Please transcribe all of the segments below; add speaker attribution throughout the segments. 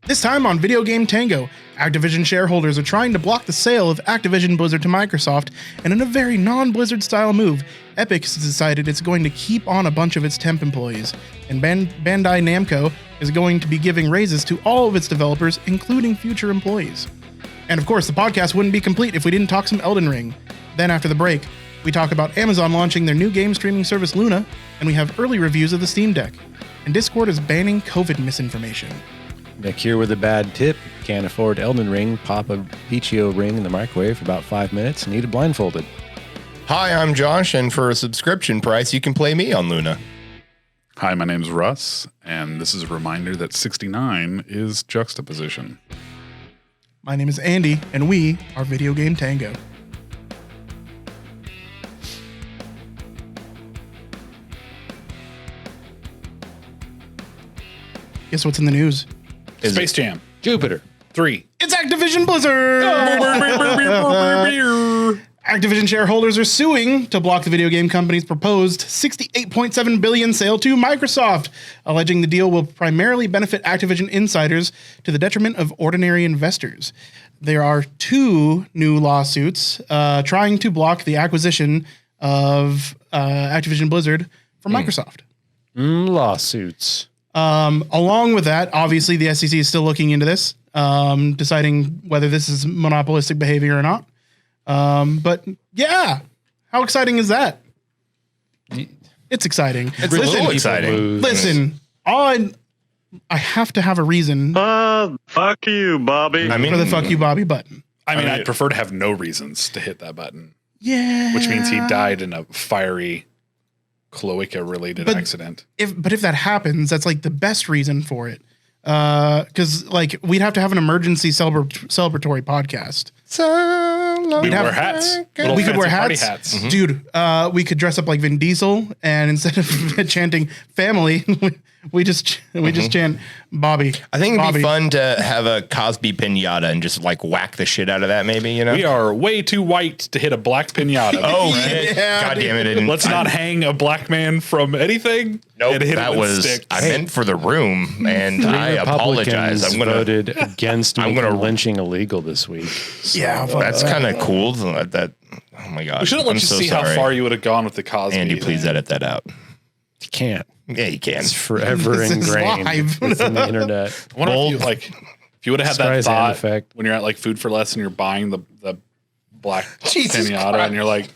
Speaker 1: This time on Video Game Tango, Activision shareholders are trying to block the sale of Activision Blizzard to Microsoft, and in a very non-Blizzard style move, Epic has decided it's going to keep on a bunch of its temp employees, and Bandai Namco is going to be giving raises to all of its developers, including future employees. And of course, the podcast wouldn't be complete if we didn't talk some Elden Ring. Then after the break, we talk about Amazon launching their new game streaming service Luna, and we have early reviews of the Steam Deck. And Discord is banning COVID misinformation.
Speaker 2: Nick here with a bad tip. Can't afford Elden Ring, pop a Pichio ring in the microwave for about 5 minutes, need it blindfolded.
Speaker 3: Hi, I'm Josh, and for a subscription price, you can play me on Luna.
Speaker 4: Hi, my name's Russ, and this is a reminder that 69 is juxtaposition.
Speaker 1: My name is Andy, and we are Video Game Tango. Guess what's in the news?
Speaker 4: Space Jam.
Speaker 2: Jupiter.
Speaker 4: 3.
Speaker 1: It's Activision Blizzard! Activision shareholders are suing to block the video game company's proposed $68.7 billion sale to Microsoft, alleging the deal will primarily benefit Activision insiders to the detriment of ordinary investors. There are 2 new lawsuits trying to block the acquisition of Activision Blizzard from Microsoft.
Speaker 2: Lawsuits.
Speaker 1: Along with that, obviously the SEC is still looking into this, deciding whether this is monopolistic behavior or not. But yeah, how exciting is that? It's exciting.
Speaker 3: It's a little exciting.
Speaker 1: Listen, I have to have a reason
Speaker 5: Fuck you, Bobby.
Speaker 3: I mean,
Speaker 1: for the fuck you, Bobby button.
Speaker 4: I mean, I'd prefer to have no reasons to hit that button.
Speaker 1: Yeah.
Speaker 4: Which means he died in a fiery cloaca-related accident.
Speaker 1: If that happens, that's like the best reason for it. Because like we'd have to have an emergency celebratory podcast.
Speaker 4: We'd wear hats.
Speaker 1: We could wear
Speaker 4: Party
Speaker 1: hats.
Speaker 4: hats.
Speaker 1: Dude. We could dress up like Vin Diesel, and instead of chanting "family," we just chant "Bobby."
Speaker 3: I think it'd
Speaker 1: Bobby.
Speaker 3: be fun to have a Cosby pinata and just like whack the shit out of that, maybe, you know?
Speaker 4: We are way too white to hit a black pinata.
Speaker 3: Oh, shit.
Speaker 1: Yeah,
Speaker 3: God damn it.
Speaker 4: Let's not hang a black man from anything.
Speaker 3: Nope,
Speaker 4: and hit
Speaker 3: that
Speaker 4: it with
Speaker 3: was,
Speaker 4: sticks.
Speaker 3: I meant for the room, and I apologize. I'm going to,
Speaker 2: voted against making lynching illegal this week. So.
Speaker 1: Yeah,
Speaker 3: that's kind of cool. That, oh my God.
Speaker 4: We should have let
Speaker 3: I'm
Speaker 4: you
Speaker 3: so
Speaker 4: see
Speaker 3: sorry.
Speaker 4: how far you would have gone with the Cosby.
Speaker 3: Andy, please
Speaker 4: thing.
Speaker 3: edit that out.
Speaker 2: You can't.
Speaker 3: Yeah, you can.
Speaker 2: It's forever
Speaker 1: This is
Speaker 2: ingrained.
Speaker 1: live.
Speaker 2: It's in the internet.
Speaker 4: I wonder if you would have had that
Speaker 2: Surprise hand
Speaker 4: thought
Speaker 2: effect.
Speaker 4: when you're at like Food for Less and you're buying the black
Speaker 3: Jesus
Speaker 4: pinata
Speaker 3: Christ.
Speaker 4: and you're like,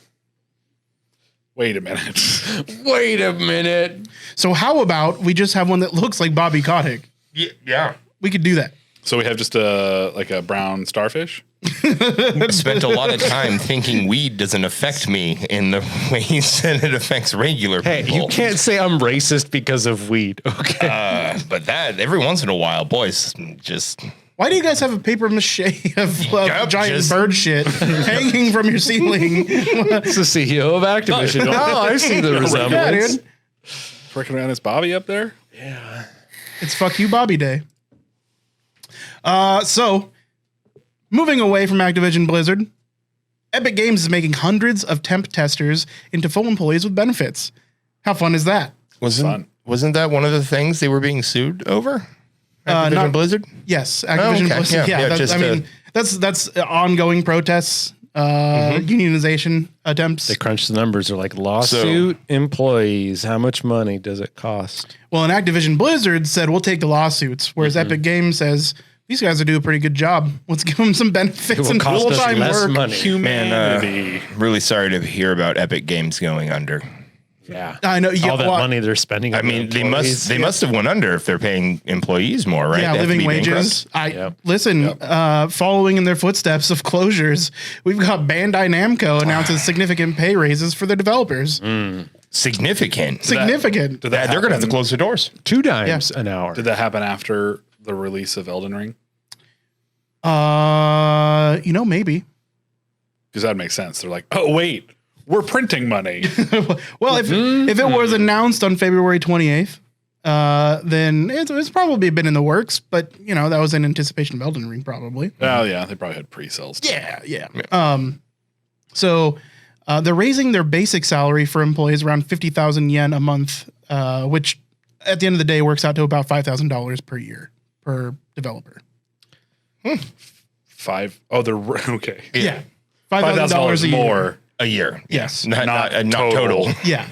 Speaker 4: wait a minute.
Speaker 2: Wait a minute.
Speaker 1: So how about we just have one that looks like Bobby Kotick?
Speaker 3: Yeah.
Speaker 1: We could do that.
Speaker 4: So we have just a brown starfish.
Speaker 3: I spent a lot of time thinking weed doesn't affect me in the ways that it affects regular
Speaker 2: Hey,
Speaker 3: people.
Speaker 2: you can't say I'm racist because of weed. Okay.
Speaker 3: But that, every once in a while, boys, just...
Speaker 1: Why do you guys have a paper mache of giant
Speaker 3: just-
Speaker 1: bird shit hanging from your ceiling?
Speaker 2: It's the CEO of Activision. Oh, I see the
Speaker 1: Yeah,
Speaker 2: resemblance.
Speaker 1: dude.
Speaker 4: Working around his Bobby up there.
Speaker 1: It's fuck you, Bobby Day. So, moving away from Activision Blizzard, Epic Games is making hundreds of temp testers into full employees with benefits. How fun is that?
Speaker 3: Wasn't that one of the things they were being sued over? Activision
Speaker 1: not-
Speaker 3: Blizzard?
Speaker 1: Yes, Activision
Speaker 3: okay.
Speaker 1: Blizzard.
Speaker 3: Yeah,
Speaker 1: That's ongoing protests, unionization attempts.
Speaker 2: They crunch the numbers. They're like, lawsuit, employees. How much money does it cost?
Speaker 1: Well, and Activision Blizzard said, we'll take the lawsuits, whereas Epic Games says, these guys are doing a pretty good job. Let's give them some benefits
Speaker 2: It will
Speaker 1: and
Speaker 2: cost us
Speaker 1: full-time
Speaker 2: less
Speaker 1: work.
Speaker 2: money.
Speaker 4: Humanity.
Speaker 3: Really sorry to hear about Epic Games going under.
Speaker 2: Yeah.
Speaker 1: I know.
Speaker 2: All that money they're spending.
Speaker 3: I
Speaker 2: on
Speaker 3: mean, they
Speaker 2: employees.
Speaker 3: must have went under if they're paying employees more, right?
Speaker 1: Yeah,
Speaker 3: They have to
Speaker 1: living
Speaker 3: be
Speaker 1: wages.
Speaker 3: bankrupt?
Speaker 1: Listen, following in their footsteps of closures, we've got Bandai Namco announces significant pay raises for their developers.
Speaker 3: Significant.
Speaker 1: Significant.
Speaker 4: Did that
Speaker 3: They're going to have to
Speaker 4: happen-
Speaker 3: close their doors.
Speaker 2: $2 an hour.
Speaker 4: Did that happen after the release of Elden Ring?
Speaker 1: Maybe.
Speaker 4: Because that makes sense. They're like, oh wait, we're printing money.
Speaker 1: Well, if it was announced on February 28th, then it's probably been in the works. But that was in anticipation of Elden Ring, probably.
Speaker 4: Oh yeah, they probably had pre-sales.
Speaker 1: Yeah. So they're raising their basic salary for employees around 50,000 yen a month, which at the end of the day works out to about $5,000 per year per developer.
Speaker 4: Five. Oh, they're okay.
Speaker 1: Yeah.
Speaker 4: $5,000
Speaker 1: a year.
Speaker 4: more.
Speaker 3: A year.
Speaker 1: Yes.
Speaker 3: Not
Speaker 4: total.
Speaker 3: total.
Speaker 1: Yeah.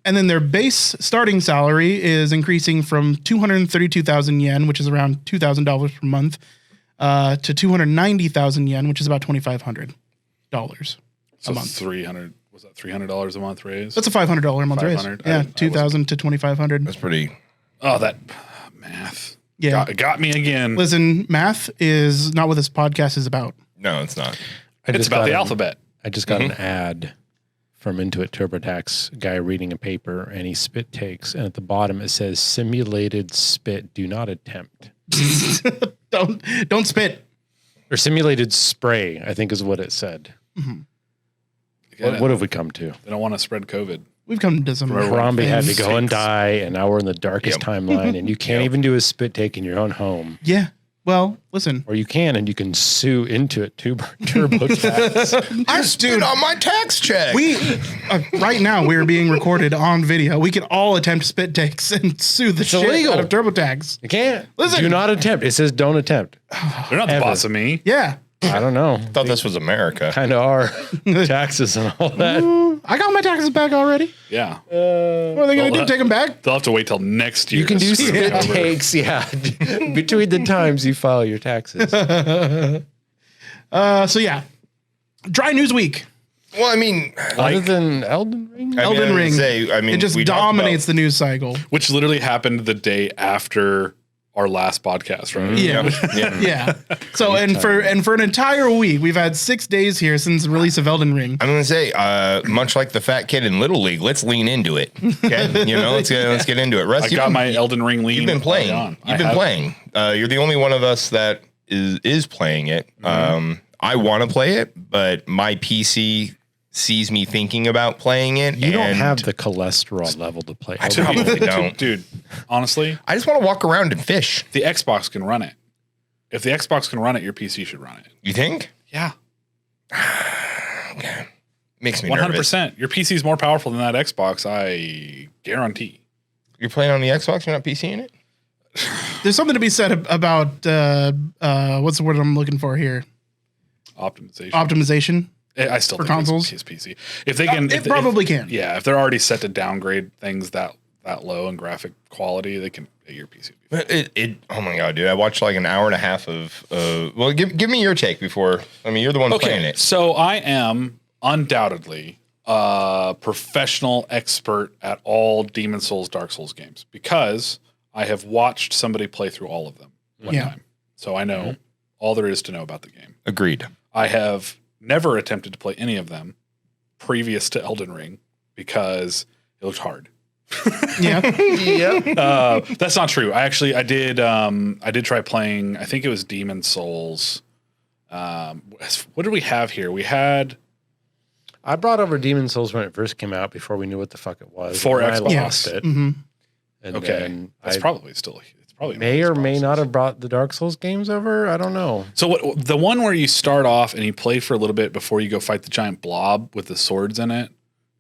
Speaker 1: And then their base starting salary is increasing from 232,000 yen, which is around $2,000 per month, to 290,000 yen, which is about $2,500
Speaker 4: So
Speaker 1: a month.
Speaker 4: 300. Was that $300 a month raise?
Speaker 1: That's a $500 a month raise.
Speaker 4: 500?
Speaker 1: Yeah,
Speaker 4: I
Speaker 1: 2,000 to 2,500.
Speaker 3: That's pretty.
Speaker 4: Oh, that math.
Speaker 1: Yeah.
Speaker 4: Got me again.
Speaker 1: Listen, math is not what this podcast is about.
Speaker 3: No, it's not.
Speaker 4: It's about the alphabet.
Speaker 2: I just got an ad from Intuit TurboTax guy reading a paper, and he spit takes, and at the bottom it says simulated spit. Do not attempt.
Speaker 1: Don't spit.
Speaker 2: Or simulated spray, I think is what it said. What have we come to?
Speaker 4: They don't want to spread COVID.
Speaker 1: We've come to some.
Speaker 2: Harambe had to
Speaker 1: things.
Speaker 2: go and die, and now we're in the darkest timeline, and you can't even do a spit take in your own home.
Speaker 1: Yeah. Well, listen.
Speaker 2: Or you can, and you can sue Intuit TurboTax.
Speaker 3: I spit on my tax check.
Speaker 1: We right now we are being recorded on video. We can all attempt spit takes and sue the shit
Speaker 2: illegal.
Speaker 1: out of TurboTax.
Speaker 2: You can't.
Speaker 1: Listen.
Speaker 2: Do not attempt. It says don't attempt.
Speaker 4: They're not the
Speaker 2: Ever.
Speaker 4: boss of me.
Speaker 1: Yeah.
Speaker 2: I don't know.
Speaker 3: thought this was America.
Speaker 2: Kind of are taxes and all that.
Speaker 1: I got my taxes back already.
Speaker 4: Yeah.
Speaker 1: What are they going to do? Take them back?
Speaker 4: They'll have to wait till next year.
Speaker 2: You can
Speaker 4: to
Speaker 2: do
Speaker 4: screw
Speaker 2: spit
Speaker 4: me over.
Speaker 2: takes, yeah. Between the times you file your taxes.
Speaker 1: So yeah. Dry news week.
Speaker 3: Well, I mean,
Speaker 2: Other than Elden Ring?
Speaker 1: Elden Ring.
Speaker 3: It
Speaker 1: It just dominates the news cycle.
Speaker 4: Which literally happened the day after our last podcast, right?
Speaker 1: Yeah. Yeah. So and for an entire week, we've had 6 days here since the release of Elden Ring.
Speaker 3: I'm gonna say, much like the fat kid in Little League, let's lean into it. Okay, let's get into it. Russ,
Speaker 4: I got my Elden Ring lean.
Speaker 3: You've been playing.
Speaker 4: on.
Speaker 3: You've been playing. You're the only one of us that is playing it. I want to play it, but my PC sees me thinking about playing it.
Speaker 2: You don't have the cholesterol level to play.
Speaker 3: I probably don't.
Speaker 4: Dude, honestly,
Speaker 3: I just want to walk around and fish.
Speaker 4: the Xbox can run it. If the Xbox can run it, your PC should run it.
Speaker 3: You think?
Speaker 4: Yeah.
Speaker 3: Okay. Makes me nervous.
Speaker 4: 100%. Your PC is more powerful than that Xbox, I guarantee.
Speaker 3: You're playing on the Xbox. You're not PCing it.
Speaker 1: There's something to be said about what's the word I'm looking for here?
Speaker 4: Optimization.
Speaker 1: Optimization.
Speaker 4: I still
Speaker 1: for
Speaker 4: think
Speaker 1: consoles?
Speaker 4: it's PC. If they can,
Speaker 1: It probably can.
Speaker 4: Yeah, if they're already set to downgrade things that low in graphic quality, they can. Your PC.
Speaker 3: But oh my god, dude! I watched like an hour and a half of. Well, give me your take before. I mean, you're the one playing it.
Speaker 4: So I am undoubtedly a professional expert at all Demon Souls, Dark Souls games because I have watched somebody play through all of them one time. So I know all there is to know about the game.
Speaker 3: Agreed.
Speaker 4: I have never attempted to play any of them previous to Elden Ring because it looked hard.
Speaker 1: Yeah.
Speaker 4: That's not true. I did try playing, I think it was Demon Souls. What did we have here? We had
Speaker 2: I brought over Demon Souls when it first came out before we knew what the fuck it was.
Speaker 4: For
Speaker 2: and I
Speaker 4: Xbox.
Speaker 2: lost it.
Speaker 1: Mhm.
Speaker 2: And
Speaker 4: okay.
Speaker 2: then
Speaker 4: That's
Speaker 2: I
Speaker 4: probably still it's probably
Speaker 2: may or may
Speaker 4: Xboxes.
Speaker 2: not have brought the Dark Souls games over. I don't know.
Speaker 4: So what the one where you start off and you play for a little bit before you go fight the giant blob with the swords in it?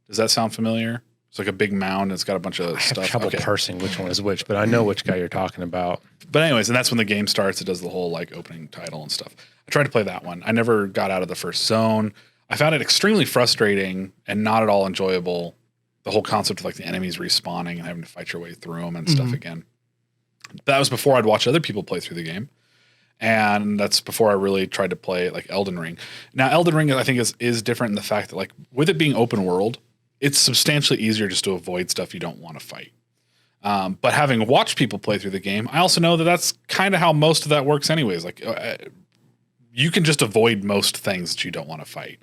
Speaker 4: Does that sound familiar? It's like a big mound and it's got a bunch of
Speaker 2: I have
Speaker 4: stuff.
Speaker 2: trouble parsing which one is which, but I know which guy you're talking about.
Speaker 4: But anyways, and that's when the game starts. It does the whole like opening title and stuff. I tried to play that one. I never got out of the first zone. I found it extremely frustrating and not at all enjoyable. The whole concept of like the enemies respawning and having to fight your way through them and stuff again. That was before I'd watched other people play through the game. And that's before I really tried to play like Elden Ring. Now, Elden Ring, I think, is different in the fact that like with it being open world, it's substantially easier just to avoid stuff you don't want to fight. But having watched people play through the game, I also know that that's kind of how most of that works anyways. Like you can just avoid most things that you don't want to fight.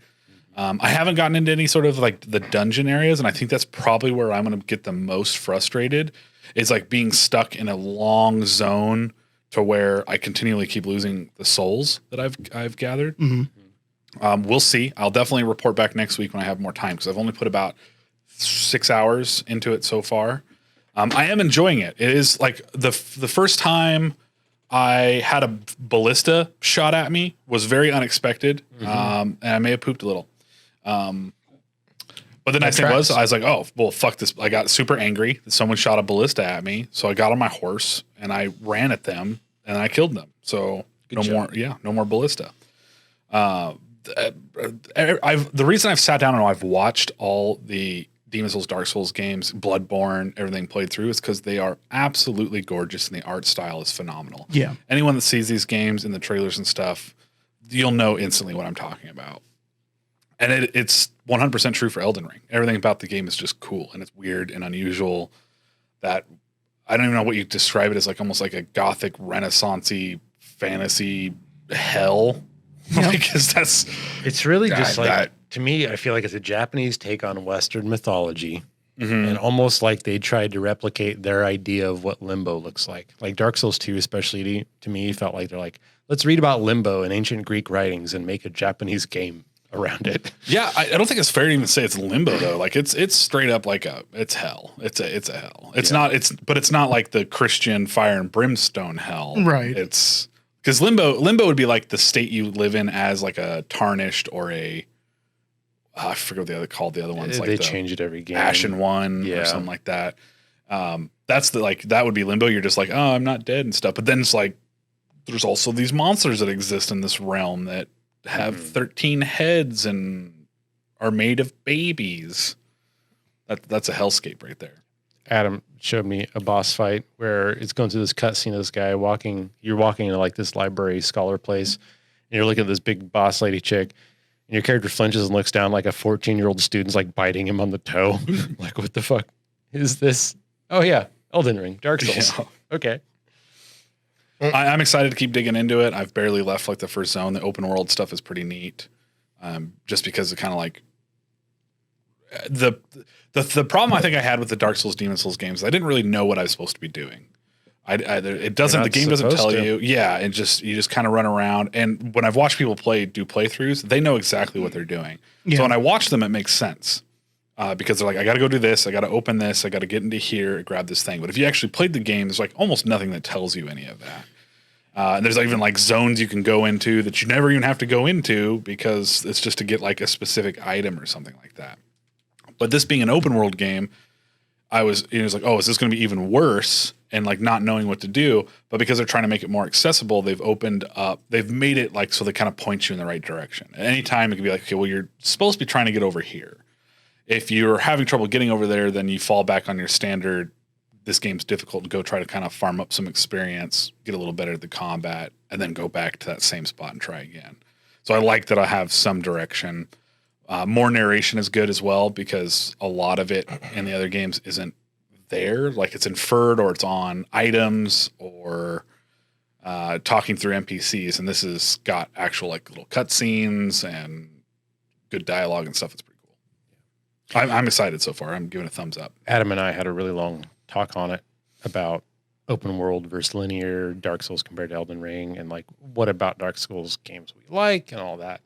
Speaker 4: I haven't gotten into any sort of like the dungeon areas, and I think that's probably where I'm going to get the most frustrated is like being stuck in a long zone to where I continually keep losing the souls that I've gathered. We'll see. I'll definitely report back next week when I have more time because I've only put about 6 hours into it so far. I am enjoying it. It is like the first time I had a ballista shot at me was very unexpected, and I may have pooped a little. But the nice thing was, I was like, oh, well, fuck this. I got super angry that someone shot a ballista at me. So I got on my horse and I ran at them and I killed them. So no more ballista. The reason I've sat down and I've watched all the Demon's Souls, Dark Souls games, Bloodborne, everything played through is because they are absolutely gorgeous and the art style is phenomenal.
Speaker 1: Yeah.
Speaker 4: Anyone that sees these games in the trailers and stuff, you'll know instantly what I'm talking about. And it's 100% true for Elden Ring. Everything about the game is just cool and it's weird and unusual. That I don't even know what you describe it as, like almost like a gothic renaissance-y fantasy hell.
Speaker 1: Yeah.
Speaker 4: Because
Speaker 2: It's really just like
Speaker 3: that-
Speaker 2: to me, I feel like it's a Japanese take on Western mythology. And almost like they tried to replicate their idea of what Limbo looks like. Like Dark Souls 2, especially to me, felt like they're like, let's read about Limbo in ancient Greek writings and make a Japanese game around it.
Speaker 4: Yeah, I don't think it's fair to even say it's limbo though. Like it's straight up like it's hell. It's a hell. But it's not like the Christian fire and brimstone hell.
Speaker 1: Right.
Speaker 4: It's because limbo would be like the state you live in as like a tarnished or a I forget what the other ones. Like
Speaker 2: They change it every game.
Speaker 4: Ashen One or something like that. That's that would be limbo. You're just like, oh, I'm not dead and stuff. But then it's like there's also these monsters that exist in this realm that have 13 heads and are made of babies. That's a hellscape right there.
Speaker 2: Adam showed me a boss fight where it's going through this cutscene of this guy you're walking into like this library scholar place, and you're looking at this big boss lady chick, and your character flinches and looks down like a 14-year-old student's like biting him on the toe. Like, what the fuck is this? Oh yeah, Elden Ring, Dark Souls.
Speaker 4: Yeah.
Speaker 2: Okay.
Speaker 4: I'm excited to keep digging into it. I've barely left like the first zone. The open world stuff is pretty neat. Just because it kind of like the problem I think I had with the Dark Souls, Demon Souls games, I didn't really know what I was supposed to be doing. The game doesn't tell you. Yeah. And you just kind of run around. And when I've watched people do playthroughs, they know exactly what they're doing.
Speaker 1: Yeah.
Speaker 4: So when I watch them, it makes sense. Because they're like, I got to go do this. I got to open this. I got to get into here, grab this thing. But if you actually played the game, there's like almost nothing that tells you any of that. And there's even like zones you can go into that you never even have to go into because it's just to get like a specific item or something like that. But this being an open world game, it was like, oh, is this going to be even worse? And like not knowing what to do. But because they're trying to make it more accessible, they've made it like so they kind of point you in the right direction. At any time, it could be like, okay, well, you're supposed to be trying to get over here. If you're having trouble getting over there, then you fall back on your standard, this game's difficult, and go try to kind of farm up some experience, get a little better at the combat, and then go back to that same spot and try again. So I like that I have some direction. More narration is good as well because a lot of it in the other games isn't there. Like it's inferred or it's on items or talking through NPCs. And this has got actual like little cutscenes and good dialogue and stuff. It's pretty cool. I'm excited so far. I'm giving it a thumbs up.
Speaker 2: Adam and I had a really long talk on it about open world versus linear, Dark Souls compared to Elden Ring, and like what about Dark Souls games we like and all that.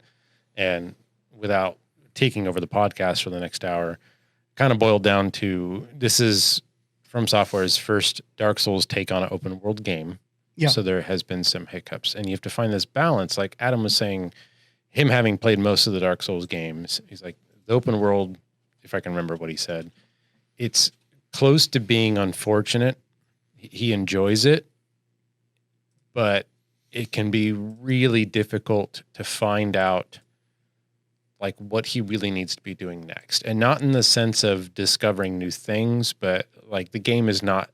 Speaker 2: And without taking over the podcast for the next hour, kind of boiled down to this is From Software's first Dark Souls take on an open world game.
Speaker 1: Yeah.
Speaker 2: So there has been some hiccups, and you have to find this balance. Like Adam was saying, him having played most of the Dark Souls games, he's like, the open world, if I can remember what he said, it's close to being unfortunate. He enjoys it, but it can be really difficult to find out like what he really needs to be doing next. And not in the sense of discovering new things, but like the game is not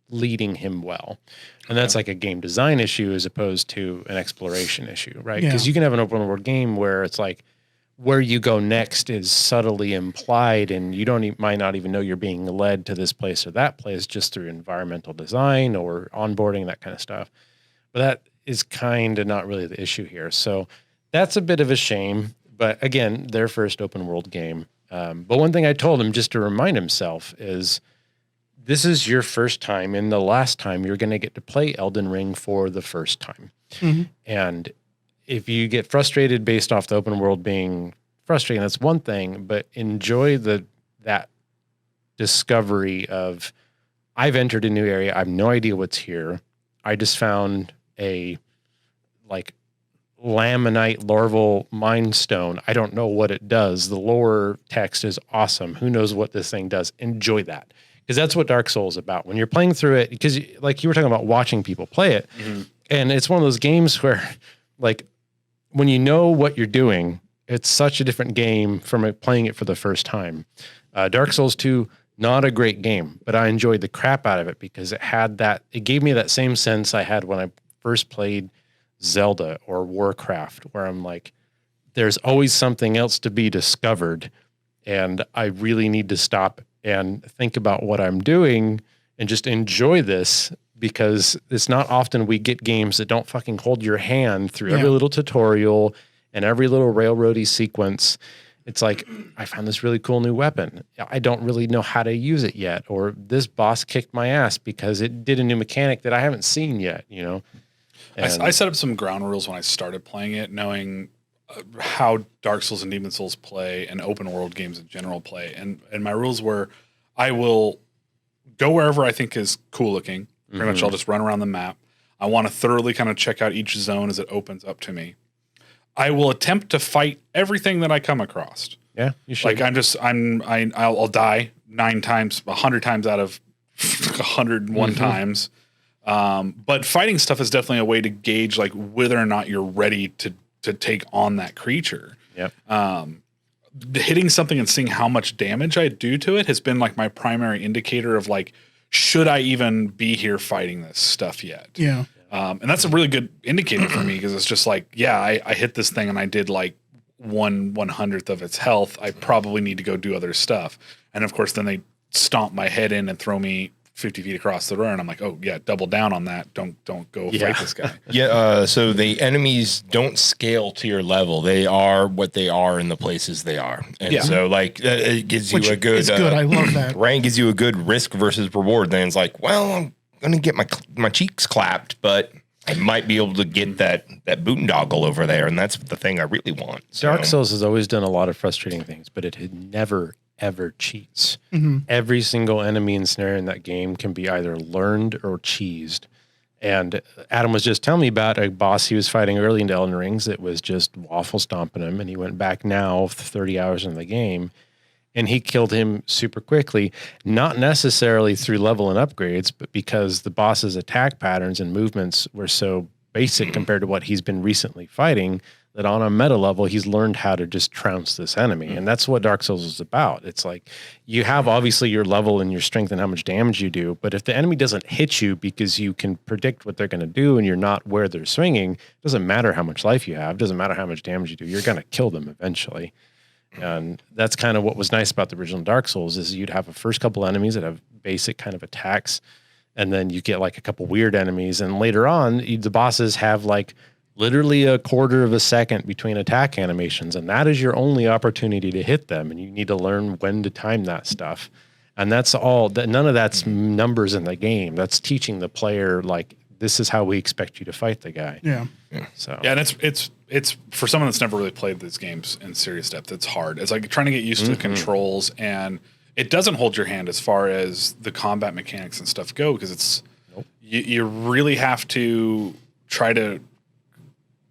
Speaker 2: leading him well. And that's like a game design issue as opposed to an exploration issue, right? Because you can have an open world game where it's like where you go next is subtly implied and you might not even know you're being led to this place or that place just through environmental design or onboarding, that kind of stuff. But that is kind of not really the issue here. So that's a bit of a shame. But again, their first open world game. But one thing I told him just to remind himself is this is your first time and the last time you're going to get to play Elden Ring for the first time. Mm-hmm. And if you get frustrated based off the open world being frustrating, that's one thing, but enjoy that discovery of I've entered a new area. I have no idea what's here. I just found a like laminite larval mind stone. I don't know what it does. The lore text is awesome. Who knows what this thing does? Enjoy that. Because that's what Dark Souls is about. When you're playing through it, because like you were talking about watching people play it, And it's one of those games where, like, when you know what you're doing, it's such a different game from playing it for the first time. Dark Souls 2, not a great game, but I enjoyed the crap out of it because it gave me that same sense I had when I first played Zelda or Warcraft, where I'm like, there's always something else to be discovered. And I really need to stop and think about what I'm doing and just enjoy this, because it's not often we get games that don't fucking hold your hand through every little tutorial and every little railroady sequence. It's like, I found this really cool new weapon. I don't really know how to use it yet. Or this boss kicked my ass because it did a new mechanic that I haven't seen yet, you know?
Speaker 4: I set up some ground rules when I started playing it, knowing how Dark Souls and Demon Souls play and open world games in general play. And my rules were, I will go wherever I think is cool looking. Pretty much I'll just run around the map. I want to thoroughly kind of check out each zone as it opens up to me. I will attempt to fight everything that I come across.
Speaker 2: Yeah, you should.
Speaker 4: Like I'll die 100 times out of 101 times. But fighting stuff is definitely a way to gauge like whether or not you're ready to take on that creature.
Speaker 2: Yep.
Speaker 4: Hitting something and seeing how much damage I do to it has been like my primary indicator of like, should I even be here fighting this stuff yet?
Speaker 1: Yeah.
Speaker 4: And that's a really good indicator for me, because it's just like, yeah, I hit this thing and I did like 1/100th of its health. I probably need to go do other stuff. And of course, then they stomp my head in and throw me 50 feet across the room. I'm like, oh yeah, double down on that. Don't go fight this guy.
Speaker 3: Yeah. So the enemies don't scale to your level. They are what they are in the places they are. And so like it gives you a good,
Speaker 1: it's good. I love that.
Speaker 3: Rank gives you a good risk versus reward. Then it's like, well, I'm going to get my cheeks clapped, but I might be able to get that boondoggle over there. And that's the thing I really want. So.
Speaker 2: Dark Souls has always done a lot of frustrating things, but it had never ever cheats. Every single enemy and snare in that game can be either learned or cheesed. And Adam was just telling me about a boss he was fighting early in Elden Rings that was just waffle stomping him, and he went back now 30 hours in the game, and he killed him super quickly, not necessarily through level and upgrades, but because the boss's attack patterns and movements were so basic compared to what he's been recently fighting, that on a meta level, he's learned how to just trounce this enemy. And that's what Dark Souls is about. It's like, you have obviously your level and your strength and how much damage you do, but if the enemy doesn't hit you because you can predict what they're going to do and you're not where they're swinging, it doesn't matter how much life you have, doesn't matter how much damage you do, you're going to kill them eventually. And that's kind of what was nice about the original Dark Souls, is you'd have a first couple enemies that have basic kind of attacks, and then you get like a couple weird enemies, and later on, the bosses have like literally a quarter of a second between attack animations, and that is your only opportunity to hit them, and you need to learn when to time that stuff. And that's all that. None of that's numbers in the game. That's teaching the player, like, this is how we expect you to fight the guy.
Speaker 1: Yeah.
Speaker 2: So
Speaker 4: yeah, and it's for someone that's never really played these games in serious depth, it's hard. It's like trying to get used to the controls, and it doesn't hold your hand as far as the combat mechanics and stuff go, because it's you really have to try to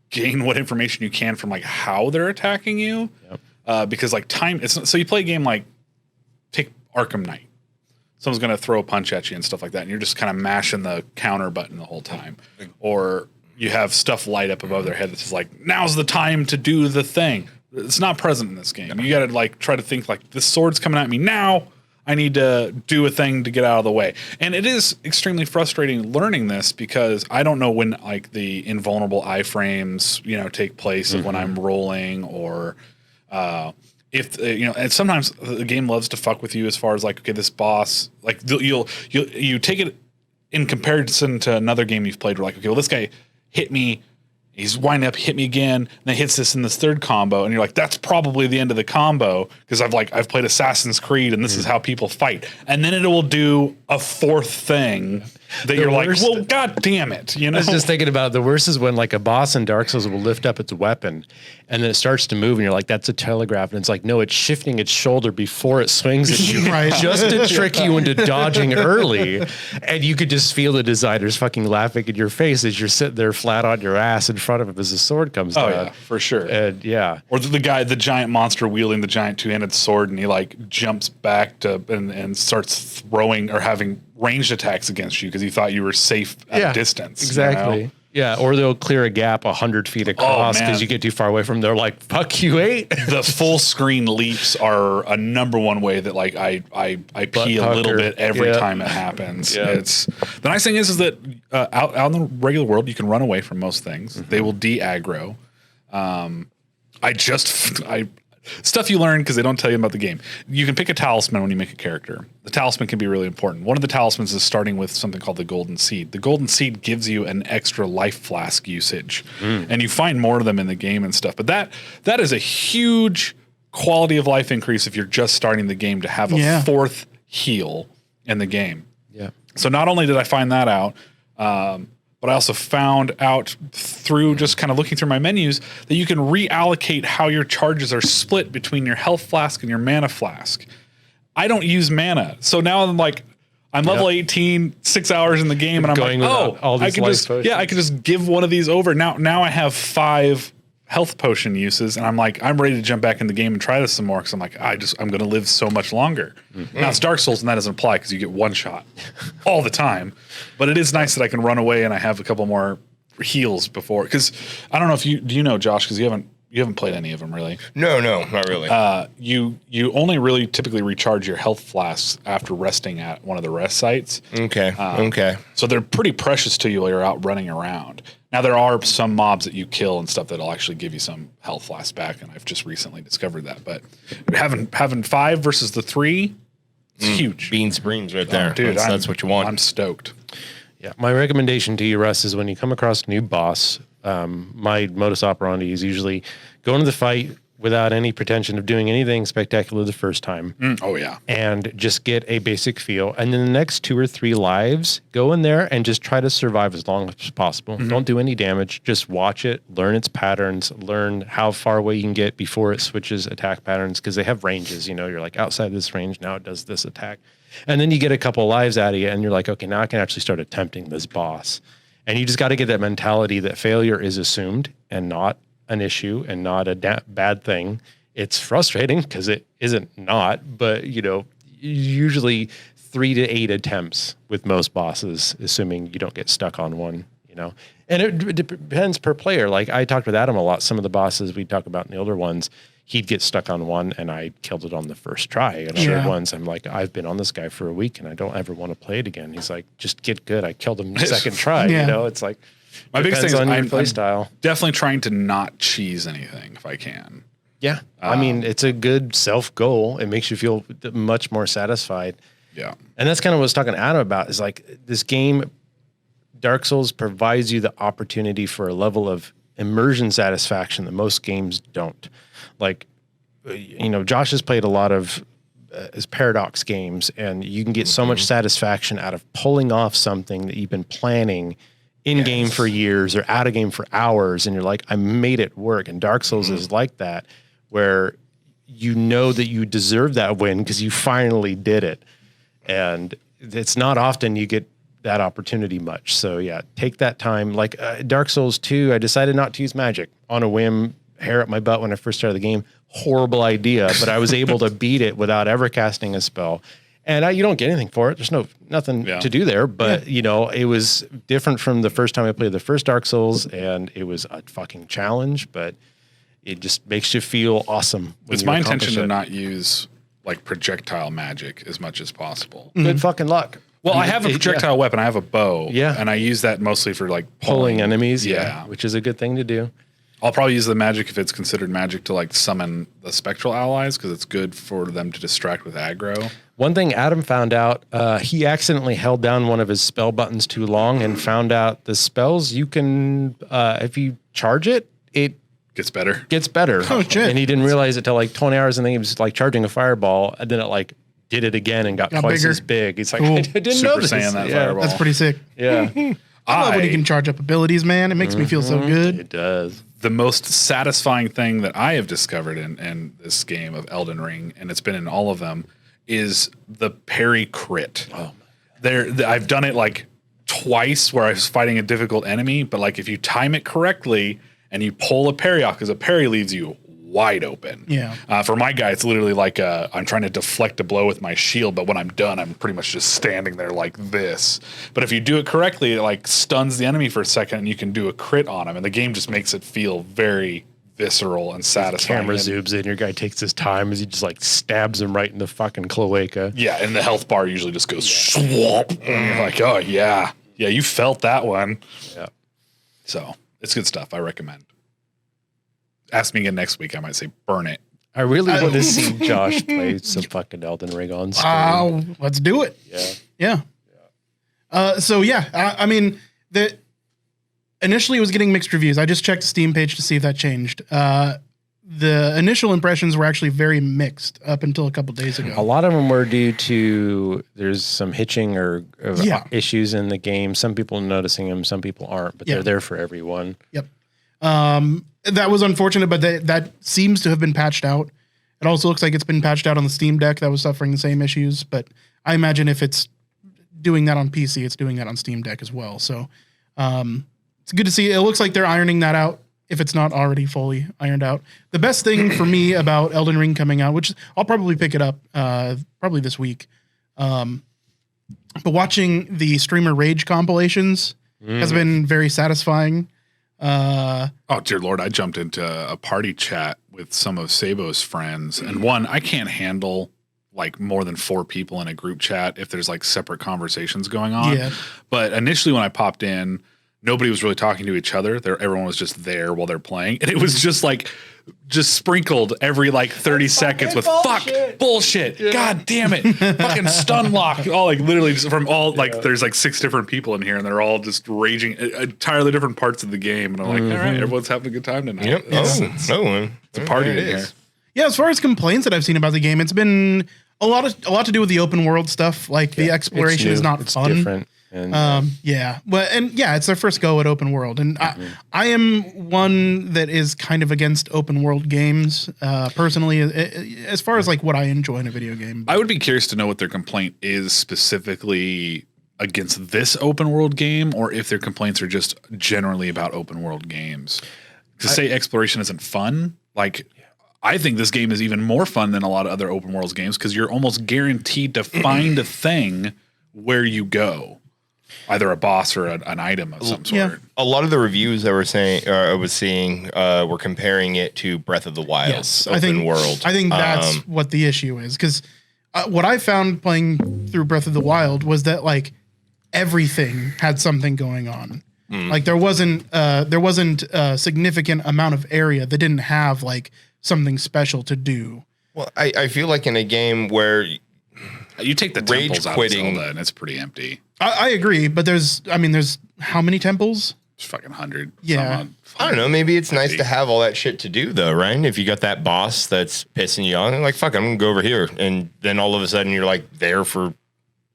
Speaker 4: gain what information you can from like how they're attacking you, because like time. So you play a game like, take Arkham Knight. Someone's going to throw a punch at you and stuff like that, and you're just kind of mashing the counter button the whole time. Or you have stuff light up above their head that's just like, now's the time to do the thing. It's not present in this game. You got to like try to think like, this sword's coming at me now. I need to do a thing to get out of the way. And it is extremely frustrating learning this, because I don't know when like the invulnerable iframes, take place of when I'm rolling, or if and sometimes the game loves to fuck with you as far as like, okay, this boss, like you take it in comparison to another game you've played, where like, okay, well, this guy hit me, he's winding up, hit me again, and then hits this in this third combo, and you're like, that's probably the end of the combo, because I've played Assassin's Creed, and this is how people fight, and then it will do a fourth thing that you're worst, like, well, god damn it,
Speaker 2: I was just thinking about it. The worst is when like a boss in Dark Souls will lift up its weapon, and then it starts to move, and you're like, that's a telegraph, and it's like, no, it's shifting its shoulder before it swings at you,
Speaker 1: Right.
Speaker 2: just to trick you into dodging early, and you could just feel the designers fucking laughing in your face as you're sitting there flat on your ass in front of him as the sword comes down.
Speaker 4: Yeah, for sure.
Speaker 2: And
Speaker 4: or the giant monster wielding the giant two-handed sword, and he like jumps back and starts throwing or having ranged attacks against you because he thought you were safe at a distance.
Speaker 2: Exactly. Yeah, or they'll clear a gap 100 feet across
Speaker 4: man.
Speaker 2: because you get too far away from them. They're like, fuck you, 8.
Speaker 4: The full screen leaps are a number one way that like I pee a little
Speaker 2: pucker.
Speaker 4: bit every
Speaker 2: Yeah.
Speaker 4: time it happens.
Speaker 2: Yeah.
Speaker 4: It's the nice thing is that out in the regular world you can run away from most things. They will de-aggro. Stuff you learn because they don't tell you about the game. You can pick a talisman when you make a character. The talisman can be really important. One of the talismans is starting with something called the golden seed. The golden seed gives you an extra life flask usage, and you find more of them in the game and stuff. But that is a huge quality of life increase if you're just starting the game to have a fourth heal in the game.
Speaker 2: Yeah.
Speaker 4: So not only did I find that out, but I also found out through just kind of looking through my menus that you can reallocate how your charges are split between your health flask and your mana flask. I don't use mana. So now I'm level 18, 6 hours in the game, and I'm
Speaker 2: Going
Speaker 4: like,
Speaker 2: without all these life potions.
Speaker 4: I can just give one of these over. Now I have 5 health potion uses, and I'm like, I'm ready to jump back in the game and try this some more because I'm like, I'm going to live so much longer. Now it's Dark Souls, and that doesn't apply because you get one shot all the time. But it is nice that I can run away and I have a couple more heals before. Because I don't know if do you know, Josh, because you haven't played any of them really.
Speaker 3: No, not really.
Speaker 4: You only really typically recharge your health flasks after resting at one of the rest sites.
Speaker 3: Okay. Okay.
Speaker 4: So they're pretty precious to you while you're out running around. Now there are some mobs that you kill and stuff that'll actually give you some health flasks back, and I've just recently discovered that. But having 5 versus the 3, it's huge.
Speaker 3: Beans Breens right there.
Speaker 4: Dude,
Speaker 3: that's what you want.
Speaker 4: I'm stoked.
Speaker 2: Yeah. My recommendation to you, Russ, is when you come across a new boss, my modus operandi is usually go into the fight without any pretension of doing anything spectacular the first time.
Speaker 4: Oh, yeah.
Speaker 2: And just get a basic feel. And then the next 2 or 3 lives, go in there and just try to survive as long as possible. Don't do any damage. Just watch it, learn its patterns, learn how far away you can get before it switches attack patterns, because they have ranges. You know, you're like, outside this range, now it does this attack. And then you get a couple lives out of you, and you're like, okay, now I can actually start attempting this boss. And you just got to get that mentality that failure is assumed and not an issue and not a bad thing. It's frustrating because it isn't not, but usually 3 to 8 attempts with most bosses, assuming you don't get stuck on one, and it depends per player. Like I talked with Adam a lot. Some of the bosses we talk about in the older ones, he'd get stuck on one and I killed it on the first try. And other ones, I'm like, I've been on this guy for a week and I don't ever want to play it again. He's like, just get good. I killed him the second try. It's like,
Speaker 4: my biggest thing is
Speaker 2: on
Speaker 4: I'm
Speaker 2: your play style.
Speaker 4: Definitely trying to not cheese anything if I can.
Speaker 2: Yeah. I mean, it's a good self goal. It makes you feel much more satisfied.
Speaker 4: Yeah.
Speaker 2: And that's kind of what I was talking to Adam about, is like this game, Dark Souls, provides you the opportunity for a level of immersion satisfaction that most games don't. Like, Josh has played a lot of his Paradox games, and you can get so much satisfaction out of pulling off something that you've been planning in game for years or out of game for hours, and you're like, I made it work. And Dark Souls is like that, where you know that you deserve that win because you finally did it. And it's not often you get that opportunity much. So yeah, take that time. Like Dark Souls 2, I decided not to use magic on a whim, hair up my butt when I first started the game. Horrible idea, but I was able to beat it without ever casting a spell. And you don't get anything for it. There's nothing to do there, but it was different from the first time I played the first Dark Souls, and it was a fucking challenge, but it just makes you feel awesome.
Speaker 4: It's my intention to not use like projectile magic as much as possible.
Speaker 2: Good fucking luck.
Speaker 4: Well, I have a projectile weapon. I have a bow.
Speaker 2: Yeah.
Speaker 4: And I use that mostly for like
Speaker 2: Pulling enemies.
Speaker 4: Yeah.
Speaker 2: Which is a good thing to do.
Speaker 4: I'll probably use the magic if it's considered magic to like summon the spectral allies, because it's good for them to distract with aggro.
Speaker 2: One thing Adam found out, he accidentally held down one of his spell buttons too long and found out the spells you can, if you charge it, it
Speaker 4: gets better.
Speaker 1: Oh, shit.
Speaker 2: And he didn't realize it till like 20 hours, and then he was like charging a fireball, and then it like did it again and got twice
Speaker 1: bigger.
Speaker 2: as big. He's like,
Speaker 1: Cool.
Speaker 2: I didn't
Speaker 4: Super
Speaker 2: know this.
Speaker 4: Saiyan that fireball.
Speaker 1: That's pretty sick.
Speaker 2: Yeah,
Speaker 1: I love when you can charge up abilities, man. It makes me feel so good.
Speaker 2: it does.
Speaker 4: The most satisfying thing that I have discovered in this game of Elden Ring, and it's been in all of them, is the parry crit. Oh, I've done it like twice where I was fighting a difficult enemy, but like if you time it correctly and you pull a parry off, because a parry leaves you wide open.
Speaker 1: Yeah.
Speaker 4: For my guy, it's literally like I'm trying to deflect a blow with my shield, but when I'm done, I'm pretty much just standing there like this. But if you do it correctly, it like stuns the enemy for a second, and you can do a crit on him, and the game just makes it feel very visceral and satisfying.
Speaker 2: Camera zooms in, your guy takes his time as he just like stabs him right in the fucking cloaca.
Speaker 4: Yeah, and the health bar usually just goes swamp, and you're like, oh yeah, you felt that one.
Speaker 2: Yeah.
Speaker 4: So it's good stuff. I recommend. Ask me again next week. I might say burn it.
Speaker 2: I really want to see Josh play some fucking Elden Ring on screen.
Speaker 1: Let's do it.
Speaker 2: Yeah.
Speaker 1: So I mean, initially it was getting mixed reviews. I just checked the Steam page to see if that changed. The initial impressions were actually very mixed up until a couple days ago.
Speaker 2: A lot of them were due to there's some hitching or issues in the game. Some people are noticing them, some people aren't, but they're there for everyone.
Speaker 1: Yep. That was unfortunate, but that seems to have been patched out. It also looks like it's been patched out on the Steam Deck that was suffering the same issues, but I imagine if it's doing that on PC, it's doing that on Steam Deck as well. So it's good to see. It looks like they're ironing that out if it's not already fully ironed out. The best thing for me about Elden Ring coming out, which I'll probably pick it up probably this week, but watching the streamer rage compilations has been very satisfying.
Speaker 4: Oh dear Lord, I jumped into a party chat with some of Sabo's friends, and I can't handle like more than 4 people in a group chat if there's like separate conversations going on. Yeah. But initially when I popped in, nobody was really talking to each other. Everyone was just there while they're playing, and it was just sprinkled every like 30 seconds with bullshit, god damn it, fucking stun lock, all like literally just from all like there's like 6 different people in here, and they're all just raging entirely different parts of the game, and I'm like, all right, everyone's having a good time tonight.
Speaker 3: Yep. It's
Speaker 4: a party in here.
Speaker 1: Yeah, as far as complaints that I've seen about the game, it's been a lot to do with the open world stuff. Like the exploration is not fun.
Speaker 2: Different. And,
Speaker 1: it's their first go at open world, and I am one that is kind of against open world games personally, as far as like what I enjoy in a video game.
Speaker 4: I would be curious to know what their complaint is specifically against this open world game, or if their complaints are just generally about open world games. To say exploration isn't fun, like I think this game is even more fun than a lot of other open world games because you're almost guaranteed to find a thing where you go. Either a boss or an item of some sort.
Speaker 1: Yeah.
Speaker 3: A lot of the reviews I was seeing were comparing it to Breath of the Wild.
Speaker 1: Yes,
Speaker 3: open world.
Speaker 1: I think that's what the issue is, because what I found playing through Breath of the Wild was that like everything had something going on. Like there wasn't a significant amount of area that didn't have like something special to do.
Speaker 3: Well, I feel like in a game where
Speaker 4: you take the temples out of Zelda and it's pretty empty.
Speaker 1: I agree, but there's how many temples?
Speaker 4: It's fucking 100.
Speaker 1: Yeah.
Speaker 3: I don't know. Maybe it's nice to have all that shit to do, though, right? If you got that boss that's pissing you off, like, fuck, I'm going to go over here. And then all of a sudden you're like there for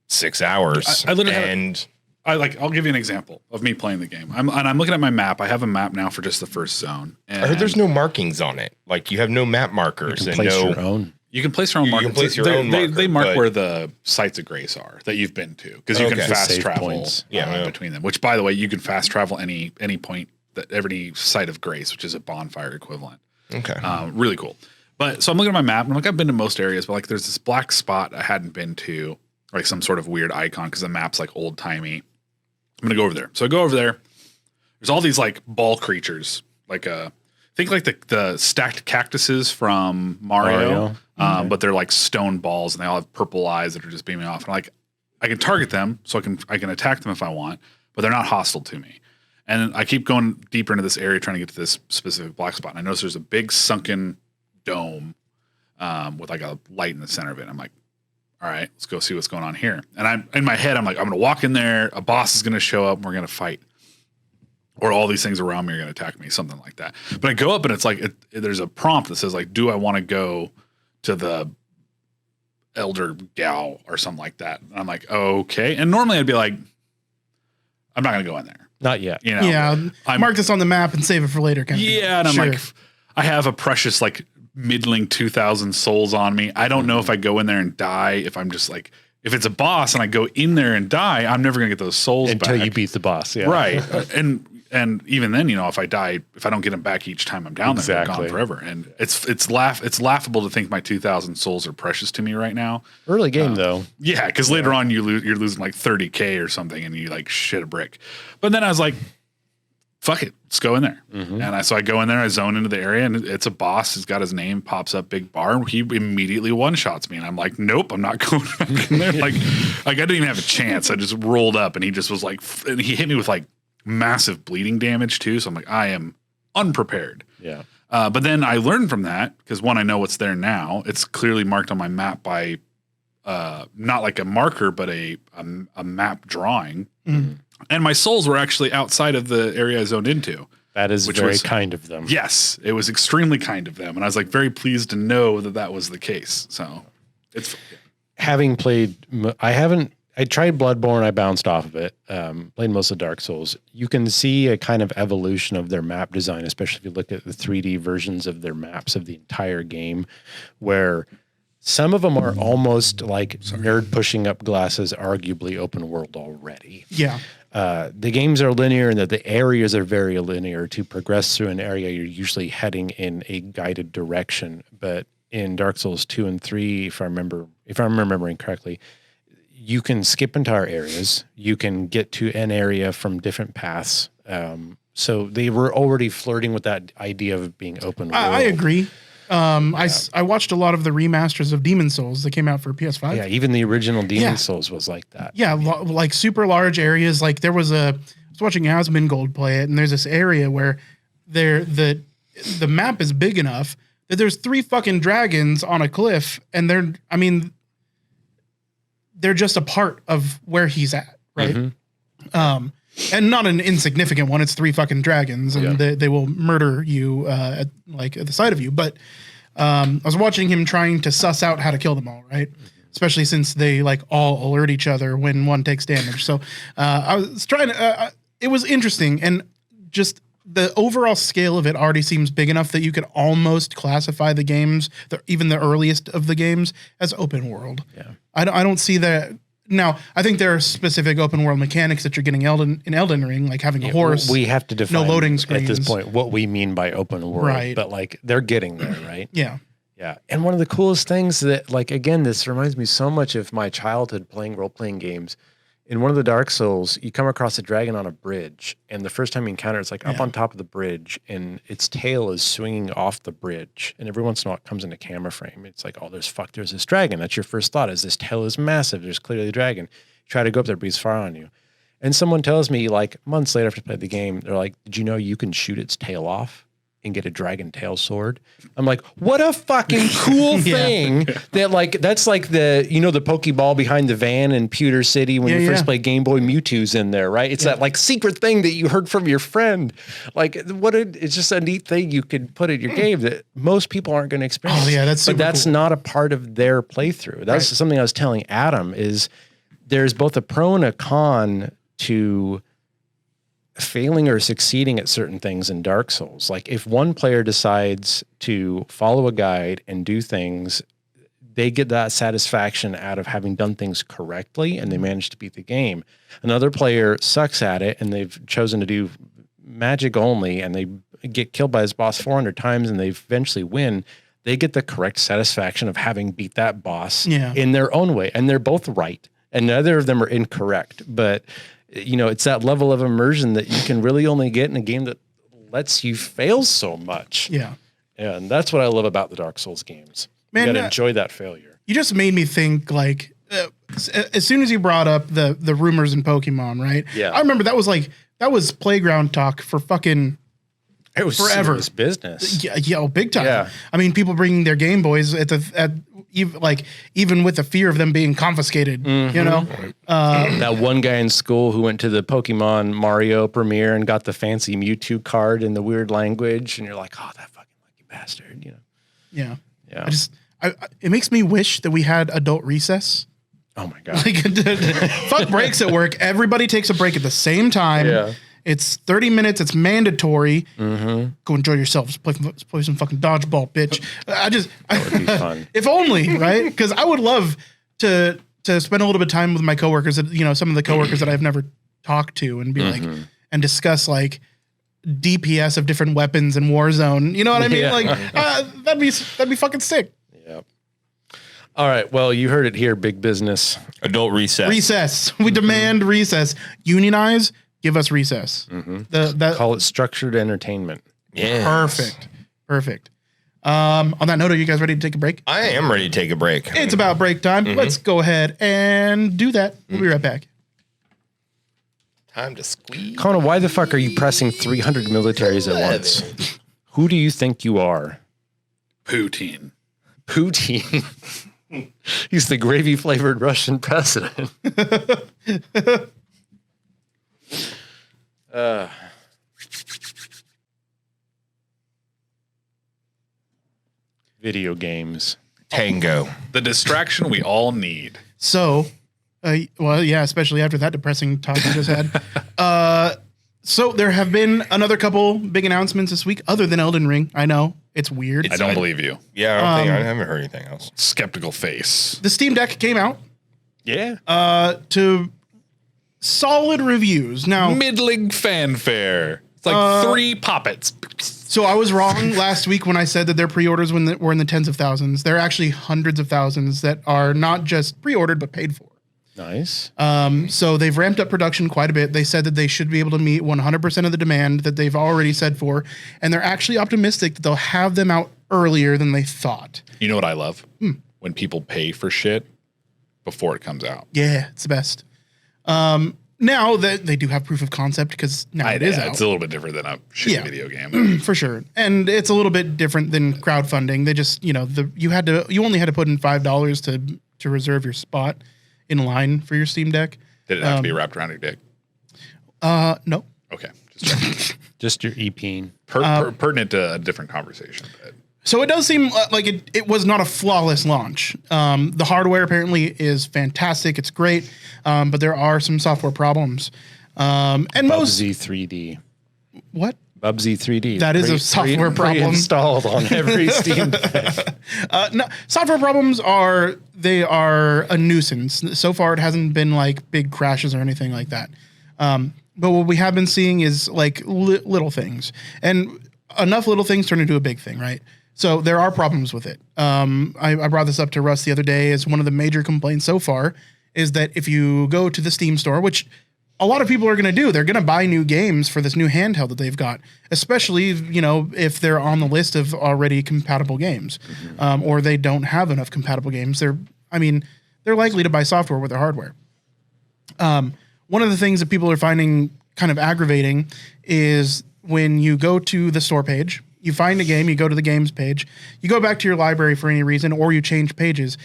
Speaker 3: 6 hours.
Speaker 4: I'll give you an example of me playing the game. I'm looking at my map. I have a map now for just the first zone. And
Speaker 3: I heard there's no markings on it. Like you have no map markers.
Speaker 2: You can place your own.
Speaker 4: You can place your own markers.
Speaker 3: You can place your own marker.
Speaker 4: They mark where the sites of grace are that you've been to, because you can fast travel between them. Which, by the way, you can fast travel any point every site of grace, which is a bonfire equivalent.
Speaker 3: Okay,
Speaker 4: really cool. But so I'm looking at my map, and I'm like, I've been to most areas, but like there's this black spot I hadn't been to, like some sort of weird icon because the map's like old timey. I'm gonna go over there. So I go over there. There's all these like ball creatures, like think like the stacked cactuses from Mario. But they're like stone balls, and they all have purple eyes that are just beaming off. And like, I can target them, so I can attack them if I want, but they're not hostile to me. And I keep going deeper into this area, trying to get to this specific black spot. And I notice there's a big sunken dome with like a light in the center of it. And I'm like, all right, let's go see what's going on here. And I'm in my head, I'm like, I'm gonna walk in there. A boss is gonna show up, and we're gonna fight. Or all these things around me are gonna attack me, something like that. But I go up, and it's like there's a prompt that says like, do I want to go to the elder gal or something like that? And I'm like, okay. And normally I'd be like, I'm not gonna go in there.
Speaker 2: Not yet.
Speaker 4: You know?
Speaker 1: Yeah. Mark this on the map and save it for later.
Speaker 4: Yeah. And I'm like, I have a precious like middling 2,000 souls on me. I don't know if I go in there and die. If I'm just like, if it's a boss and I go in there and die, I'm never gonna get those souls
Speaker 2: until
Speaker 4: back.
Speaker 2: you beat the boss. Yeah.
Speaker 4: Right. And And even then, if I die, if I don't get them back each time I'm down there, they're gone forever. And it's laughable to think my 2,000 souls are precious to me right now.
Speaker 2: Early game though.
Speaker 4: Yeah, because later on you're losing like 30K or something, and you like shit a brick. But then I was like, fuck it, let's go in there. And so I go in there, I zone into the area, and it's a boss. He's got his name, pops up, big bar. He immediately one-shots me, and I'm like, nope, I'm not going back in there. Like I didn't even have a chance. I just rolled up, and he just was like, and he hit me with like massive bleeding damage too. So I'm like, I am unprepared.
Speaker 2: Yeah.
Speaker 4: But then I learned from that because one, I know what's there now. It's clearly marked on my map by not like a marker, but a map drawing. And my souls were actually outside of the area I zoned into.
Speaker 2: That is very kind of them.
Speaker 4: Yes, it was extremely kind of them. And I was like very pleased to know that was the case. So it's
Speaker 2: having played, I tried Bloodborne. I bounced off of it. Played most of Dark Souls. You can see a kind of evolution of their map design, especially if you look at the 3D versions of their maps of the entire game, where some of them are almost like nerd pushing up glasses, arguably open world already.
Speaker 1: Yeah.
Speaker 2: The games are linear and that the areas are very linear. To progress through an area, you're usually heading in a guided direction. But in Dark Souls 2 and 3, if I'm remembering correctly, you can skip entire areas. You can get to an area from different paths. So they were already flirting with that idea of being open world.
Speaker 1: I agree. I watched a lot of the remasters of Demon Souls that came out for PS5.
Speaker 2: Yeah, even the original Demon Souls was like that.
Speaker 1: Yeah, like super large areas. Like I was watching Asmongold play it, and there's this area where the map is big enough that there's 3 fucking dragons on a cliff, and they're just a part of where he's at, right? And not an insignificant one. It's 3 fucking dragons, and they will murder you at the sight of you. But I was watching him trying to suss out how to kill them all, right? Especially since they like all alert each other when one takes damage. So I was trying to. It was interesting, and just the overall scale of it already seems big enough that you could almost classify the games, even the earliest of the games, as open world. Yeah, I don't see that. Now, I think there are specific open world mechanics that you're getting in Elden Ring, like having a horse.
Speaker 2: We have to define
Speaker 1: no loading screens
Speaker 2: at this point what we mean by open world,
Speaker 1: right?
Speaker 2: But like they're getting there, right?
Speaker 1: Yeah.
Speaker 2: Yeah. And one of the coolest things that, like, again, this reminds me so much of my childhood playing role-playing games. In one of the Dark Souls, you come across a dragon on a bridge, and the first time you encounter it, it's like up on top of the bridge, and its tail is swinging off the bridge. And every once in a while, it comes into camera frame. It's like, oh, there's this dragon. That's your first thought, is this tail is massive. There's clearly a dragon. You try to go up there, but he's far on you. And someone tells me, like, months later after I played the game, they're like, did you know you can shoot its tail off and get a dragon tail sword? I'm like, what a fucking cool thing. That like, that's like the Pokeball behind the van in Pewter City when you first play Game Boy, Mewtwo's in there, right? It's that like secret thing that you heard from your friend. Like it's just a neat thing you could put in your game that most people aren't going to experience.
Speaker 1: Oh yeah, that's super
Speaker 2: But that's
Speaker 1: cool.
Speaker 2: not a part of their playthrough. That's something I was telling Adam, is there's both a pro and a con to failing or succeeding at certain things in Dark Souls. Like if one player decides to follow a guide and do things, they get that satisfaction out of having done things correctly and they manage to beat the game. Another player sucks at it and they've chosen to do magic only and they get killed by his boss 400 times and they eventually win. They get the correct satisfaction of having beat that boss in their own way. And they're both right. And neither of them are incorrect. But it's that level of immersion that you can really only get in a game that lets you fail so much.
Speaker 1: Yeah.
Speaker 2: And that's what I love about the Dark Souls games.
Speaker 1: Man,
Speaker 2: you got to enjoy that failure.
Speaker 1: You just made me think, like, as soon as you brought up the rumors in Pokemon, right?
Speaker 2: Yeah.
Speaker 1: I remember that was playground talk for fucking
Speaker 2: it was
Speaker 1: forever.
Speaker 2: Serious business.
Speaker 1: Yeah, big time.
Speaker 2: Yeah.
Speaker 1: I mean, people bringing their Game Boys even with the fear of them being confiscated,
Speaker 2: that one guy in school who went to the Pokemon Mario premiere and got the fancy Mewtwo card in the weird language. And you're like, oh, that fucking lucky bastard,
Speaker 1: Yeah.
Speaker 2: Yeah.
Speaker 1: It makes me wish that we had adult recess.
Speaker 2: Oh my God.
Speaker 1: Like, fuck breaks at work. Everybody takes a break at the same time.
Speaker 2: Yeah.
Speaker 1: It's 30 minutes. It's mandatory.
Speaker 2: Mm-hmm.
Speaker 1: Go enjoy yourselves. Play some fucking dodgeball, bitch.
Speaker 2: That would be fun.
Speaker 1: If only, right? Because I would love to spend a little bit of time with my coworkers. Some of the coworkers that I've never talked to, and be like, and discuss like, DPS of different weapons in Warzone. You know what I mean?
Speaker 2: Yeah.
Speaker 1: Like that'd be fucking sick.
Speaker 2: Yep. All right. Well, you heard it here, big business.
Speaker 3: Adult recess.
Speaker 1: Recess. We demand recess. Unionize. Give us recess.
Speaker 2: Call it structured entertainment.
Speaker 3: Yeah.
Speaker 1: Perfect. On that note, are you guys ready to take a break?
Speaker 3: I am ready to take a break.
Speaker 1: It's about break time. Let's go ahead and do that. We'll be right back.
Speaker 3: Time to squeeze.
Speaker 2: Kona, why the fuck are you pressing 300 militaries at once? Who do you think you are?
Speaker 4: Poutine.
Speaker 2: Putin. He's the gravy-flavored Russian president. Video games.
Speaker 3: Tango.
Speaker 4: The distraction we all need.
Speaker 1: So, well, yeah, especially after that depressing talk we just had. So there have been another couple big announcements this week, other than Elden Ring. I know it's weird.
Speaker 4: I don't believe you.
Speaker 3: Yeah, I haven't heard anything else.
Speaker 4: Skeptical face.
Speaker 1: The Steam Deck came out
Speaker 2: Yeah.
Speaker 1: to solid reviews. Now,
Speaker 4: Middling fanfare. It's like 3 poppets.
Speaker 1: so I was wrong last week when I said that their pre-orders were in the tens of thousands. They're actually hundreds of thousands that are not just pre-ordered but paid for.
Speaker 2: Nice.
Speaker 1: So they've ramped up production quite a bit. They said that they should be able to meet 100% of the demand that they've already said for, and they're actually optimistic that they'll have them out earlier than they thought.
Speaker 4: You know what I love? When people pay for shit before it comes out.
Speaker 1: Yeah, it's the best. Now that they do have proof of concept because now it is out.
Speaker 4: It's a little bit different than a shitty
Speaker 1: Yeah.
Speaker 4: video game.
Speaker 1: For sure. And it's a little bit different than crowdfunding. They just, you only had to put in $5 to reserve your spot in line for your Steam Deck.
Speaker 4: Did it have to be wrapped around your dick?
Speaker 1: No.
Speaker 4: Okay. Just checking.
Speaker 2: Just your EP.
Speaker 4: Pertinent to a different conversation. But
Speaker 1: So it does seem like it was not a flawless launch. The hardware apparently is fantastic. It's great. But there are some software problems. And
Speaker 2: Bubsy 3D.
Speaker 1: what?
Speaker 2: Bubsy 3D.
Speaker 1: That is a software problem.
Speaker 2: Installed on every Steam Deck.
Speaker 1: No, software problems are a nuisance. So far, it hasn't been like big crashes or anything like that. But what we have been seeing is like little things, and enough little things turn into a big thing, right? So there are problems with it. I brought this up to Russ the other day as one of the major complaints so far is that if you go to the Steam store, which a lot of people are going to do, they're going to buy new games for this new handheld that they've got, especially, if they're on the list of already compatible games, or they don't have enough compatible games. They're likely to buy software with their hardware. One of the things that people are finding kind of aggravating is when you go to the store page, you find a game, you go to the games page, you go back to your library for any reason, or you change pages,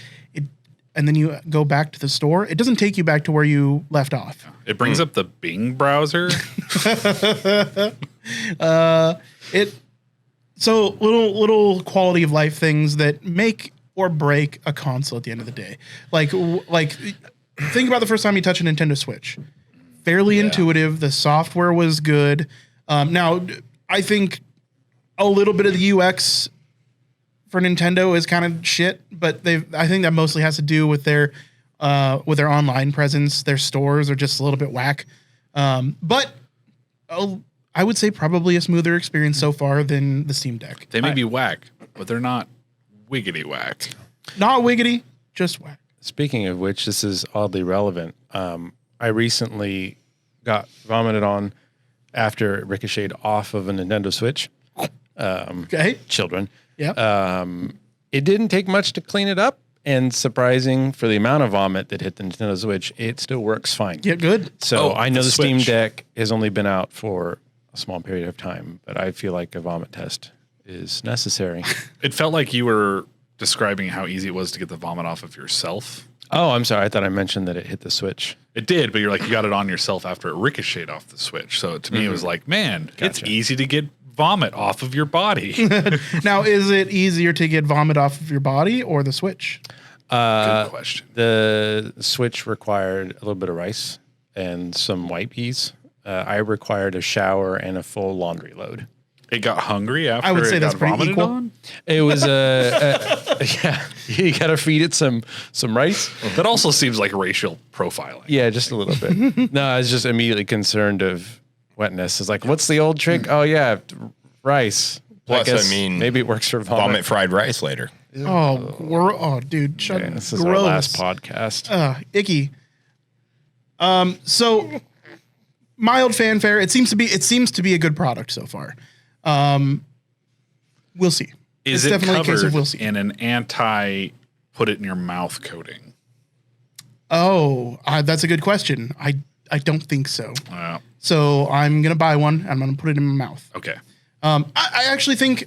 Speaker 1: and then you go back to the store. It doesn't take you back to where you left off.
Speaker 4: it brings up the Bing browser.
Speaker 1: So little quality of life things that make or break a console at the end of the day. Like think about the first time you touch a Nintendo Switch. Fairly intuitive. The software was good. Now, I think a little bit of the UX for Nintendo is kind of shit, but I think that mostly has to do with their online presence. Their stores are just a little bit whack. But I would say probably a smoother experience so far than the Steam Deck.
Speaker 4: They may be whack, but they're not wiggity whack.
Speaker 1: Not wiggity, just whack.
Speaker 2: Speaking of which, this is oddly relevant. I recently got vomited on after it ricocheted off of a Nintendo Switch.
Speaker 1: Okay.
Speaker 2: Children.
Speaker 1: Yeah.
Speaker 2: It didn't take much to clean it up, and surprising for the amount of vomit that hit the Nintendo Switch, it still works fine.
Speaker 1: Yeah, good.
Speaker 2: So I know the Steam
Speaker 4: Switch.
Speaker 2: Deck has only been out for a small period of time, but I feel like a vomit test is necessary.
Speaker 4: It felt like you were describing how easy it was to get the vomit off of yourself.
Speaker 2: Oh, I'm sorry. I thought I mentioned that it hit the Switch.
Speaker 4: It did, but you're like, you got it on yourself after it ricocheted off the Switch. So to me, it was like, man, it's
Speaker 2: Gotcha.
Speaker 4: easy to get vomit off of your body.
Speaker 1: Now, is it easier to get vomit off of your body or the Switch?
Speaker 4: Good question.
Speaker 2: The Switch required a little bit of rice and some white peas. I required a shower and a full laundry load.
Speaker 4: It got hungry after
Speaker 1: I would say
Speaker 4: it
Speaker 1: that's
Speaker 4: got
Speaker 1: pretty
Speaker 4: vomited
Speaker 1: equal.
Speaker 4: on?
Speaker 2: It was yeah. You got to feed it some rice.
Speaker 4: That also seems like racial profiling.
Speaker 2: Yeah, just a little bit. No, I was just immediately concerned of wetness. It's like, what's the old trick? Oh yeah, rice.
Speaker 3: Plus, I
Speaker 2: guess
Speaker 3: mean,
Speaker 2: maybe it works for
Speaker 3: vomit fried rice later.
Speaker 1: Oh, dude, shut
Speaker 2: Okay, this is
Speaker 1: gross.
Speaker 2: our last podcast.
Speaker 1: Icky. So mild fanfare. It seems to be a good product so far. We'll see.
Speaker 4: Is
Speaker 1: It's
Speaker 4: it
Speaker 1: definitely a case of
Speaker 4: covered
Speaker 1: we'll see.
Speaker 4: in an anti put it in your mouth coating?
Speaker 1: Oh, that's a good question. I don't think so. So I'm gonna buy one. I'm gonna put it in my mouth.
Speaker 4: Okay.
Speaker 1: I actually think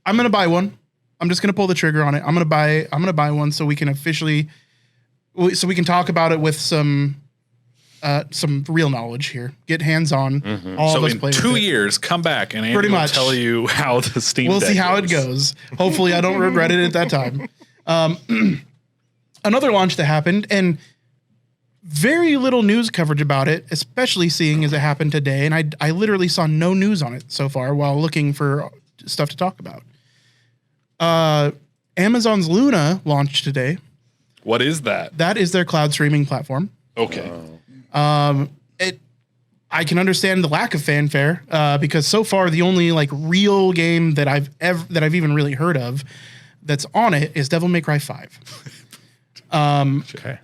Speaker 1: I'm gonna buy one. I'm just gonna pull the trigger on it. I'm gonna buy one so we can talk about it with some real knowledge here. Get hands on. All
Speaker 4: So
Speaker 1: of us
Speaker 4: in
Speaker 1: play
Speaker 4: 2
Speaker 1: with it.
Speaker 4: years, come back and Andy
Speaker 1: Pretty
Speaker 4: will
Speaker 1: much.
Speaker 4: tell you how the Steam
Speaker 1: We'll
Speaker 4: Deck
Speaker 1: see how it goes. Hopefully, I don't regret it at that time. Another launch that happened, and very little news coverage about it, especially seeing as it happened today. And I literally saw no news on it so far while looking for stuff to talk about. Amazon's Luna launched today.
Speaker 4: What is that?
Speaker 1: That is their cloud streaming platform.
Speaker 4: Okay.
Speaker 1: I can understand the lack of fanfare because so far the only like real game that I've even really heard of that's on it is Devil May Cry 5.
Speaker 2: Okay.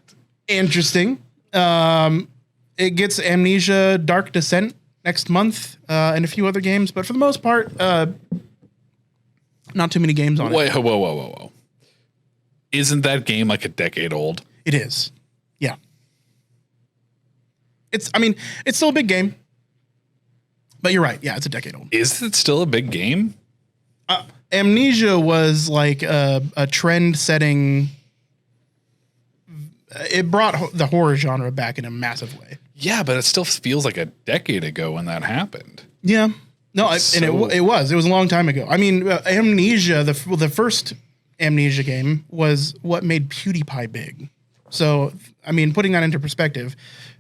Speaker 1: Interesting. It gets Amnesia, Dark Descent next month, and a few other games, but for the most part, not too many games on it.
Speaker 4: Wait, whoa. Isn't that game like a decade old?
Speaker 1: It is. Yeah. It's still a big game. But you're right. Yeah, it's a decade old.
Speaker 4: Is it still a big game?
Speaker 1: Amnesia was like a trend-setting. It brought the horror genre back in a massive way.
Speaker 4: Yeah, but it still feels like a decade ago when that happened.
Speaker 1: Yeah. No, it was a long time ago. I mean, Amnesia, the first Amnesia game was what made PewDiePie big. So, I mean, putting that into perspective,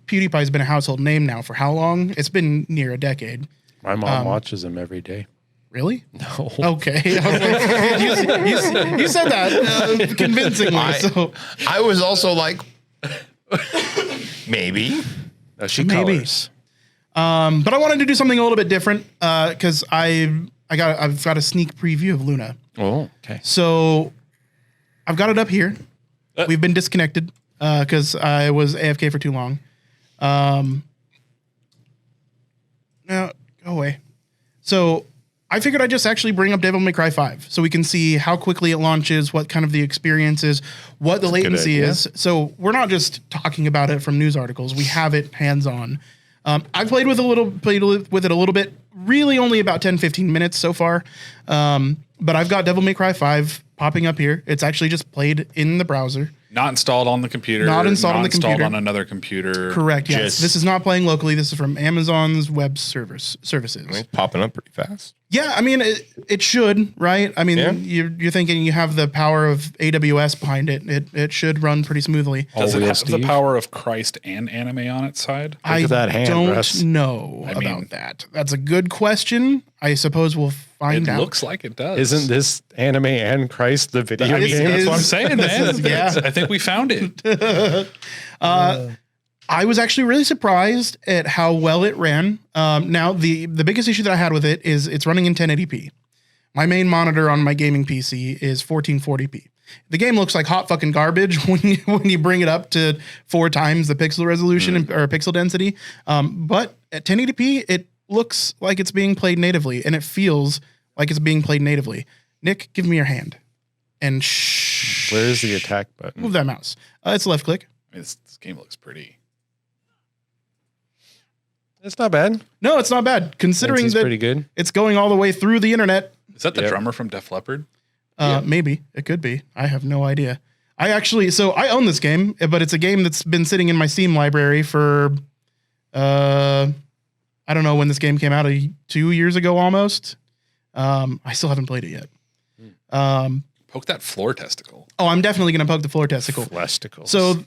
Speaker 1: PewDiePie's been a household name now for how long? It's been near a decade.
Speaker 2: My mom watches him every day.
Speaker 1: Really?
Speaker 2: No.
Speaker 1: Okay. I was like, you said that convincingly.
Speaker 3: I was also like, maybe.
Speaker 2: No, she
Speaker 1: Maybe.
Speaker 2: colors.
Speaker 1: But I wanted to do something a little bit different because I've got a sneak preview of Luna.
Speaker 2: Oh, okay.
Speaker 1: So I've got it up here. We've been disconnected because I was AFK for too long. Now go away. So I figured I'd just actually bring up Devil May Cry 5 so we can see how quickly it launches, what kind of the experience is, what the latency
Speaker 2: idea.
Speaker 1: is. So we're not just talking about it from news articles. We have it hands-on. I've played with it a little bit, really only about 10, 15 minutes so far. But I've got Devil May Cry 5 popping up here. It's actually just played in the browser.
Speaker 4: Not installed on the computer.
Speaker 1: Not installed on the computer.
Speaker 4: on another computer.
Speaker 1: Correct. Yes.
Speaker 3: Just-
Speaker 1: This is not playing locally. This is from Amazon's web services.
Speaker 3: It's popping up pretty fast.
Speaker 1: Yeah, I mean, it should, right? I mean,
Speaker 3: Yeah.
Speaker 1: you're thinking you have the power of AWS behind it. It should run pretty smoothly.
Speaker 4: Does it
Speaker 2: All-wheel
Speaker 4: have the
Speaker 2: Steve?
Speaker 4: power of Christ and anime on its side?
Speaker 1: I
Speaker 2: at that hand,
Speaker 1: don't
Speaker 2: Russ.
Speaker 1: know
Speaker 4: I mean-
Speaker 1: about that. That's a good question. I suppose we'll find
Speaker 4: It
Speaker 1: out.
Speaker 4: looks like it does.
Speaker 2: Isn't this Anime and Christ the video
Speaker 1: That is-
Speaker 2: game?
Speaker 4: That's
Speaker 1: is-
Speaker 4: what I'm saying, man.
Speaker 1: yeah.
Speaker 4: I think we found it.
Speaker 1: I was actually really surprised at how well it ran. Now, the biggest issue that I had with it is it's running in 1080p. My main monitor on my gaming PC is 1440p. The game looks like hot fucking garbage when you bring it up to 4 times the pixel resolution or pixel density. But at 1080p, it looks like it's being played natively, and it feels like it's being played natively. Nick, give me your hand. And
Speaker 2: Where's the attack button?
Speaker 1: move that mouse. It's left click.
Speaker 4: I mean, this game looks pretty.
Speaker 2: It's not bad.
Speaker 1: No, it's not bad considering
Speaker 2: It's
Speaker 1: that
Speaker 2: pretty good.
Speaker 1: it's going all the way through the internet.
Speaker 4: Is that the
Speaker 2: Yep.
Speaker 4: drummer from Def Leppard?
Speaker 1: Maybe it could be. I have no idea. I own this game, but it's a game that's been sitting in my Steam library for, I don't know when this game came out, 2 years ago almost. I still haven't played it yet.
Speaker 4: Poke that floor testicle.
Speaker 1: Oh, I'm definitely going to poke the floor testicle.
Speaker 2: Flesticles.
Speaker 1: So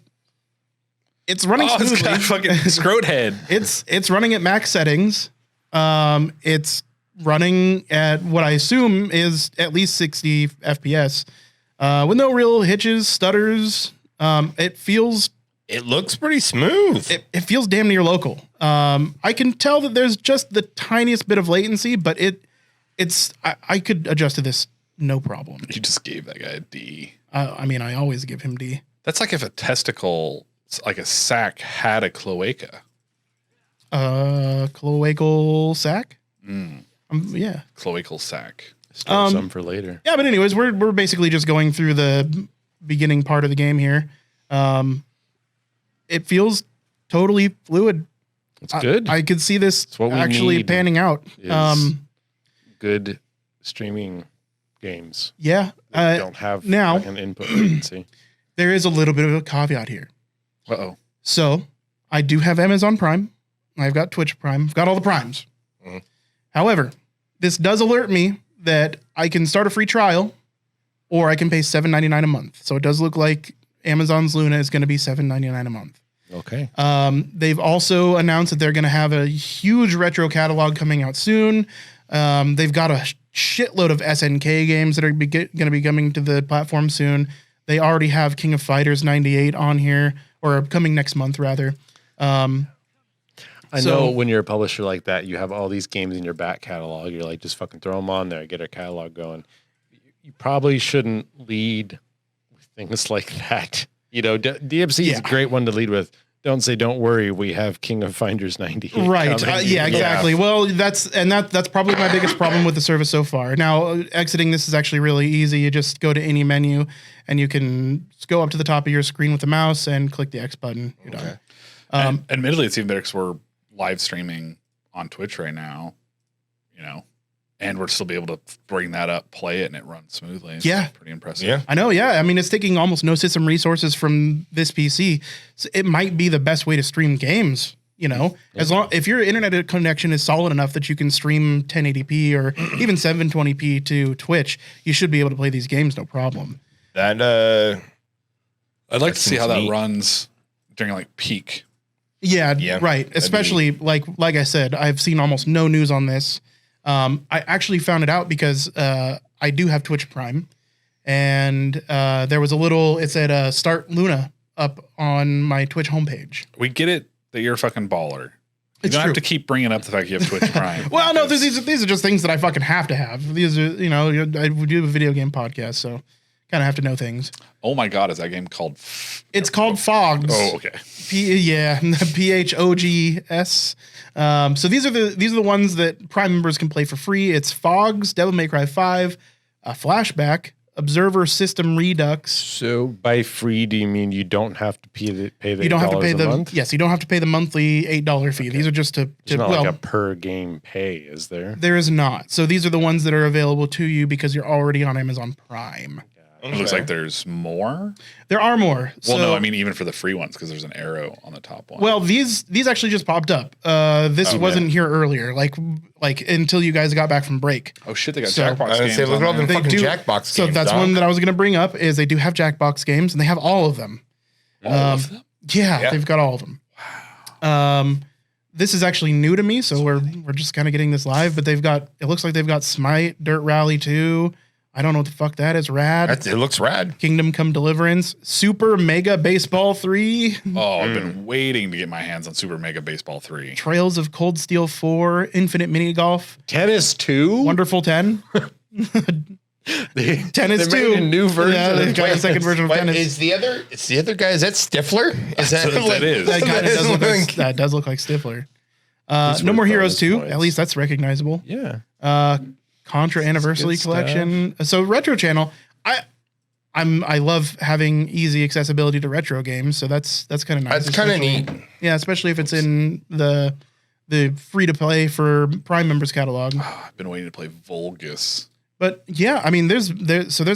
Speaker 1: it's running
Speaker 4: Oh, it's
Speaker 1: smoothly.
Speaker 4: got a fucking scrote head.
Speaker 1: It's running at max settings. It's running at what I assume is at least 60 FPS, with no real hitches, stutters. It feels
Speaker 3: It looks pretty smooth.
Speaker 1: it feels damn near local. I can tell that there's just the tiniest bit of latency, but I could adjust to this no problem.
Speaker 4: You just gave that guy a D.
Speaker 1: I mean, I always give him D.
Speaker 4: That's like if a testicle, like a sac, had a cloaca.
Speaker 1: Cloacal sac? Yeah.
Speaker 4: Cloacal sac.
Speaker 2: Store some for later.
Speaker 1: Yeah, but anyways, we're basically just going through the beginning part of the game here. It feels totally fluid.
Speaker 2: It's good.
Speaker 1: I could see this
Speaker 2: what we
Speaker 1: actually
Speaker 2: need
Speaker 1: panning out.
Speaker 2: is good streaming games.
Speaker 1: Yeah.
Speaker 2: Don't have
Speaker 1: now-
Speaker 2: like an input latency.
Speaker 1: There is a little bit of a caveat here.
Speaker 4: Uh-oh.
Speaker 1: So I do have Amazon Prime. I've got Twitch Prime. I've got all the primes. However, this does alert me that I can start a free trial or I can pay $7.99 a month. So it does look like Amazon's Luna is going to be $7.99 a month.
Speaker 2: Okay.
Speaker 1: They've also announced that they're going to have a huge retro catalog coming out soon. They've got a shitload of SNK games that are going to be coming to the platform soon. They already have King of Fighters 98 on here, or coming next month, rather.
Speaker 2: I know when you're a publisher like that, you have all these games in your back catalog. You're like, just fucking throw them on there, get a catalog going. You probably shouldn't lead with things like that. You know, DMC is a great one to lead with. Don't say, don't worry, we have King of Fighters 98.
Speaker 1: Right. Yeah, exactly. Well, that's probably my biggest problem with the service so far. Now, exiting this is actually really easy. You just go to any menu and you can go up to the top of your screen with the mouse and click the X button. You're done.
Speaker 4: Admittedly, it's even better because we're live streaming on Twitch right now, you know, and we're still be able to bring that up, play it, and it runs smoothly. It's pretty impressive.
Speaker 3: Yeah.
Speaker 1: I know, yeah. I mean, it's taking almost no system resources from this PC. So it might be the best way to stream games, you know, as long if your internet connection is solid enough that you can stream 1080p or even 720p to Twitch, you should be able to play these games no problem.
Speaker 4: I'd like to see how that runs during like peak.
Speaker 1: Yeah. Right. Especially like I said, I've seen almost no news on this. I actually found it out because I do have Twitch Prime, and there was it said Start Luna up on my Twitch homepage.
Speaker 4: We get it that you're a fucking baller. You
Speaker 1: It's
Speaker 4: don't
Speaker 1: true.
Speaker 4: have to keep bringing up the fact you have Twitch Prime.
Speaker 1: Well, no, these are just things that I fucking have to have. These are, you know, I do a video game podcast, so kind of have to know things.
Speaker 4: Oh my God, is that game called?
Speaker 1: It's called Fogs.
Speaker 4: Oh, okay.
Speaker 1: PHOGS. So these are the ones that Prime members can play for free. It's Fogs, Devil May Cry 5, Flashback, Observer System Redux.
Speaker 2: So by free, do you mean you don't have to pay the
Speaker 1: You don't have to pay
Speaker 2: $8 a month?
Speaker 1: you don't have to pay the monthly $8 fee. These are just to
Speaker 2: It's not like a per game pay, is there?
Speaker 1: there is not. So these are the ones that are available to you because you're already on Amazon Prime.
Speaker 4: It looks like there's more.
Speaker 1: There are more.
Speaker 4: Well,
Speaker 1: So,
Speaker 4: no, I mean even for the free ones because there's an arrow on the top one.
Speaker 1: well, these actually just popped up. This wasn't here earlier, like until you guys got back from break.
Speaker 4: oh shit, they got
Speaker 1: So-
Speaker 4: Jackbox
Speaker 3: I was gonna
Speaker 4: games.
Speaker 3: say, look
Speaker 4: on
Speaker 3: at all them
Speaker 4: there.
Speaker 3: fucking Jackbox games.
Speaker 1: So that's
Speaker 3: dog.
Speaker 1: one that I was going to bring up is they do have Jackbox games and they have all of them.
Speaker 4: All of them?
Speaker 1: Yeah, they've got all of them. Wow. This is actually new to me, so we're just kind of getting this live. But it looks like they've got Smite, Dirt Rally 2. I don't know what the fuck that is. Rad.
Speaker 3: It looks rad.
Speaker 1: Kingdom Come Deliverance, Super Mega Baseball 3,
Speaker 4: Oh, I've been waiting to get my hands on Super Mega Baseball 3.
Speaker 1: Trails of Cold Steel 4, Infinite Mini Golf,
Speaker 2: Tennis 2?
Speaker 1: Wonderful 10, Tennis
Speaker 2: They
Speaker 1: 2.
Speaker 2: made a new version
Speaker 1: Yeah, they've
Speaker 2: of
Speaker 1: got a second version of
Speaker 3: Wait,
Speaker 1: Tennis.
Speaker 3: it's the other guy. Is that Stifler? Is that
Speaker 4: That is.
Speaker 1: That kind of does look like,
Speaker 3: like-
Speaker 1: that does look like Stifler.
Speaker 2: These
Speaker 1: No
Speaker 2: were
Speaker 1: More Heroes
Speaker 2: bonus
Speaker 1: 2.
Speaker 2: points.
Speaker 1: At least that's recognizable.
Speaker 2: Yeah.
Speaker 1: Contra Anniversary
Speaker 2: good
Speaker 1: Collection. So Retro Channel, I love having easy accessibility to retro games, so that's kind of nice.
Speaker 3: That's kind of
Speaker 1: especially-
Speaker 3: neat.
Speaker 1: Yeah, especially if it's in the free to play for Prime members catalog.
Speaker 4: I've been waiting to play Vulgus.
Speaker 1: But yeah, I mean, there's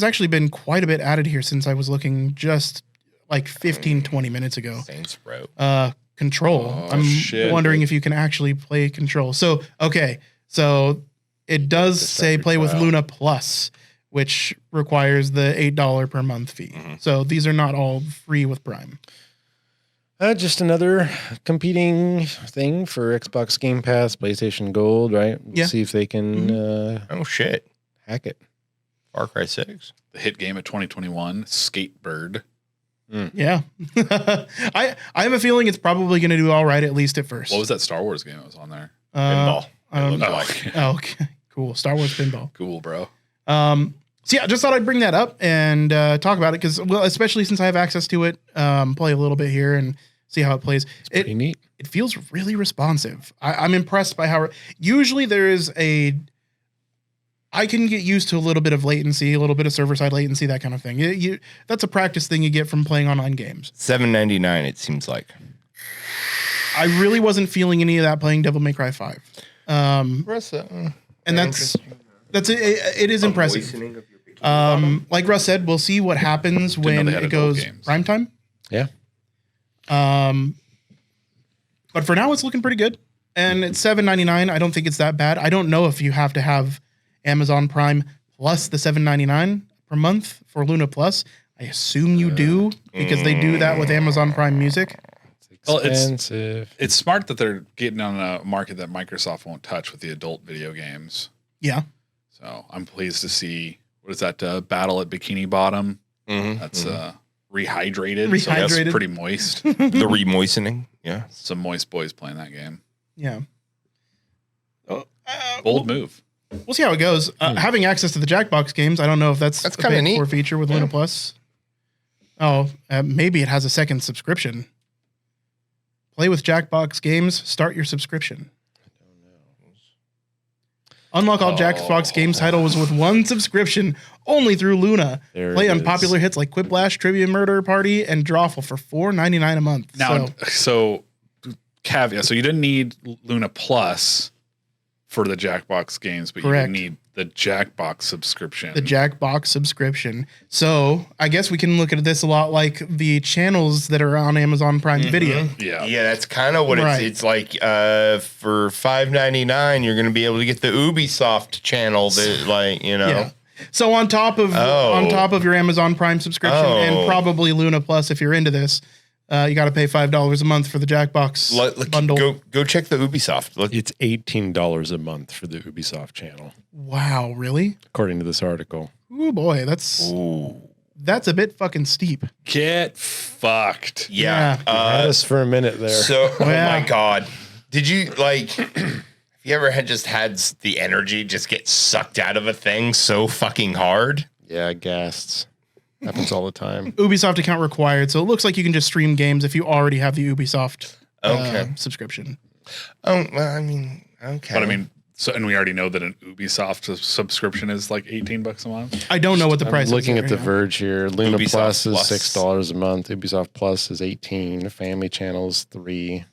Speaker 1: actually been quite a bit added here since I was looking just like 15, 20 minutes ago.
Speaker 3: Saints Row.
Speaker 1: Control.
Speaker 4: Oh,
Speaker 1: I'm
Speaker 4: shit.
Speaker 1: wondering if you can actually play Control. So, okay. So it does say play with Luna Plus, which requires the $8 per month fee. So these are not all free with Prime.
Speaker 2: Just another competing thing for Xbox Game Pass, PlayStation Gold, right? We'll
Speaker 1: Yeah.
Speaker 2: see if they can
Speaker 3: Oh shit.
Speaker 2: hack it.
Speaker 3: Far Cry 6.
Speaker 4: The hit game of 2021, Skatebird.
Speaker 1: Yeah. I have a feeling it's probably going to do all right, at least at first.
Speaker 4: What was that Star Wars game that was on there?
Speaker 3: Pinball.
Speaker 1: I don't know.
Speaker 4: like.
Speaker 1: Oh, okay. Cool. Star Wars Pinball.
Speaker 4: Cool, bro.
Speaker 1: So yeah, just thought I'd bring that up and talk about it because, well, especially since I have access to it, play a little bit here and see how it plays.
Speaker 2: It's pretty neat.
Speaker 1: It feels really responsive. I'm impressed by how. Usually there is I can get used to a little bit of latency, a little bit of server side latency, that kind of thing. That's a practice thing you get from playing online games.
Speaker 3: $7.99. It seems like.
Speaker 1: I really wasn't feeling any of that playing Devil May Cry 5. And that's it is impressive. Like Russ said, we'll see what happens when it goes prime time.
Speaker 2: Yeah.
Speaker 1: But for now, it's looking pretty good. And it's $7.99. I don't think it's that bad. I don't know if you have to have Amazon Prime plus the $7.99 per month for Luna Plus. I assume you do because they do that with Amazon Prime Music.
Speaker 4: Well,
Speaker 2: Expensive.
Speaker 4: it's smart that they're getting on a market that Microsoft won't touch with the adult video games.
Speaker 1: Yeah.
Speaker 4: So I'm pleased to see, what is that, Battle at Bikini Bottom? That's rehydrated. So that's
Speaker 1: Rehydrated.
Speaker 4: pretty moist.
Speaker 3: The remoistening. Yeah.
Speaker 4: Some moist boys playing that game.
Speaker 1: Yeah.
Speaker 4: Bold move.
Speaker 1: We'll see how it goes. Having access to the Jackbox games, I don't know if that's a
Speaker 3: kinda neat.
Speaker 1: core feature with Luna Plus. Oh, maybe it has a second subscription. Play with Jackbox games. Start your subscription. Unlock all Jackbox games titles with one subscription only through Luna.
Speaker 2: There
Speaker 1: Play
Speaker 2: it
Speaker 1: on
Speaker 2: is.
Speaker 1: popular hits like Quiplash, Trivia Murder Party, and Drawful for $4.99 a month.
Speaker 4: Now, so caveat. So you didn't need Luna Plus for the Jackbox games, but
Speaker 1: Correct.
Speaker 4: you need the Jackbox subscription.
Speaker 1: The Jackbox subscription. So I guess we can look at this a lot like the channels that are on Amazon Prime Video.
Speaker 4: Yeah.
Speaker 3: Yeah, that's kind of what
Speaker 1: Right.
Speaker 3: it's like. For $5.99, you're going to be able to get the Ubisoft channel. That, like, you know.
Speaker 1: Yeah. So on top of your Amazon Prime subscription and probably Luna Plus, if you're into this, you got to pay $5 a month for the Jackbox bundle.
Speaker 3: Go check the Ubisoft. Look,
Speaker 2: It's $18 a month for the Ubisoft channel,
Speaker 1: Wow, really?
Speaker 2: according to this article.
Speaker 1: Oh boy, that's a bit fucking steep.
Speaker 4: Get fucked.
Speaker 3: yeah.
Speaker 2: Had us for a minute there.
Speaker 3: So, oh
Speaker 1: Yeah.
Speaker 3: my God, did you like? Have you ever had the energy just get sucked out of a thing so fucking hard?
Speaker 2: Yeah, gasts. Happens all the time.
Speaker 1: Ubisoft account required, so it looks like you can just stream games if you already have the Ubisoft subscription.
Speaker 3: Oh, well, I mean, okay.
Speaker 4: But I mean, and we already know that an Ubisoft subscription is like $18 a month.
Speaker 1: I don't know what the price
Speaker 2: I'm
Speaker 1: is.
Speaker 2: looking
Speaker 1: right
Speaker 2: at The
Speaker 1: now.
Speaker 2: Verge here. Luna
Speaker 3: Ubisoft
Speaker 2: Plus is
Speaker 3: Plus.
Speaker 2: $6 a month. Ubisoft Plus is $18. Family channels $3.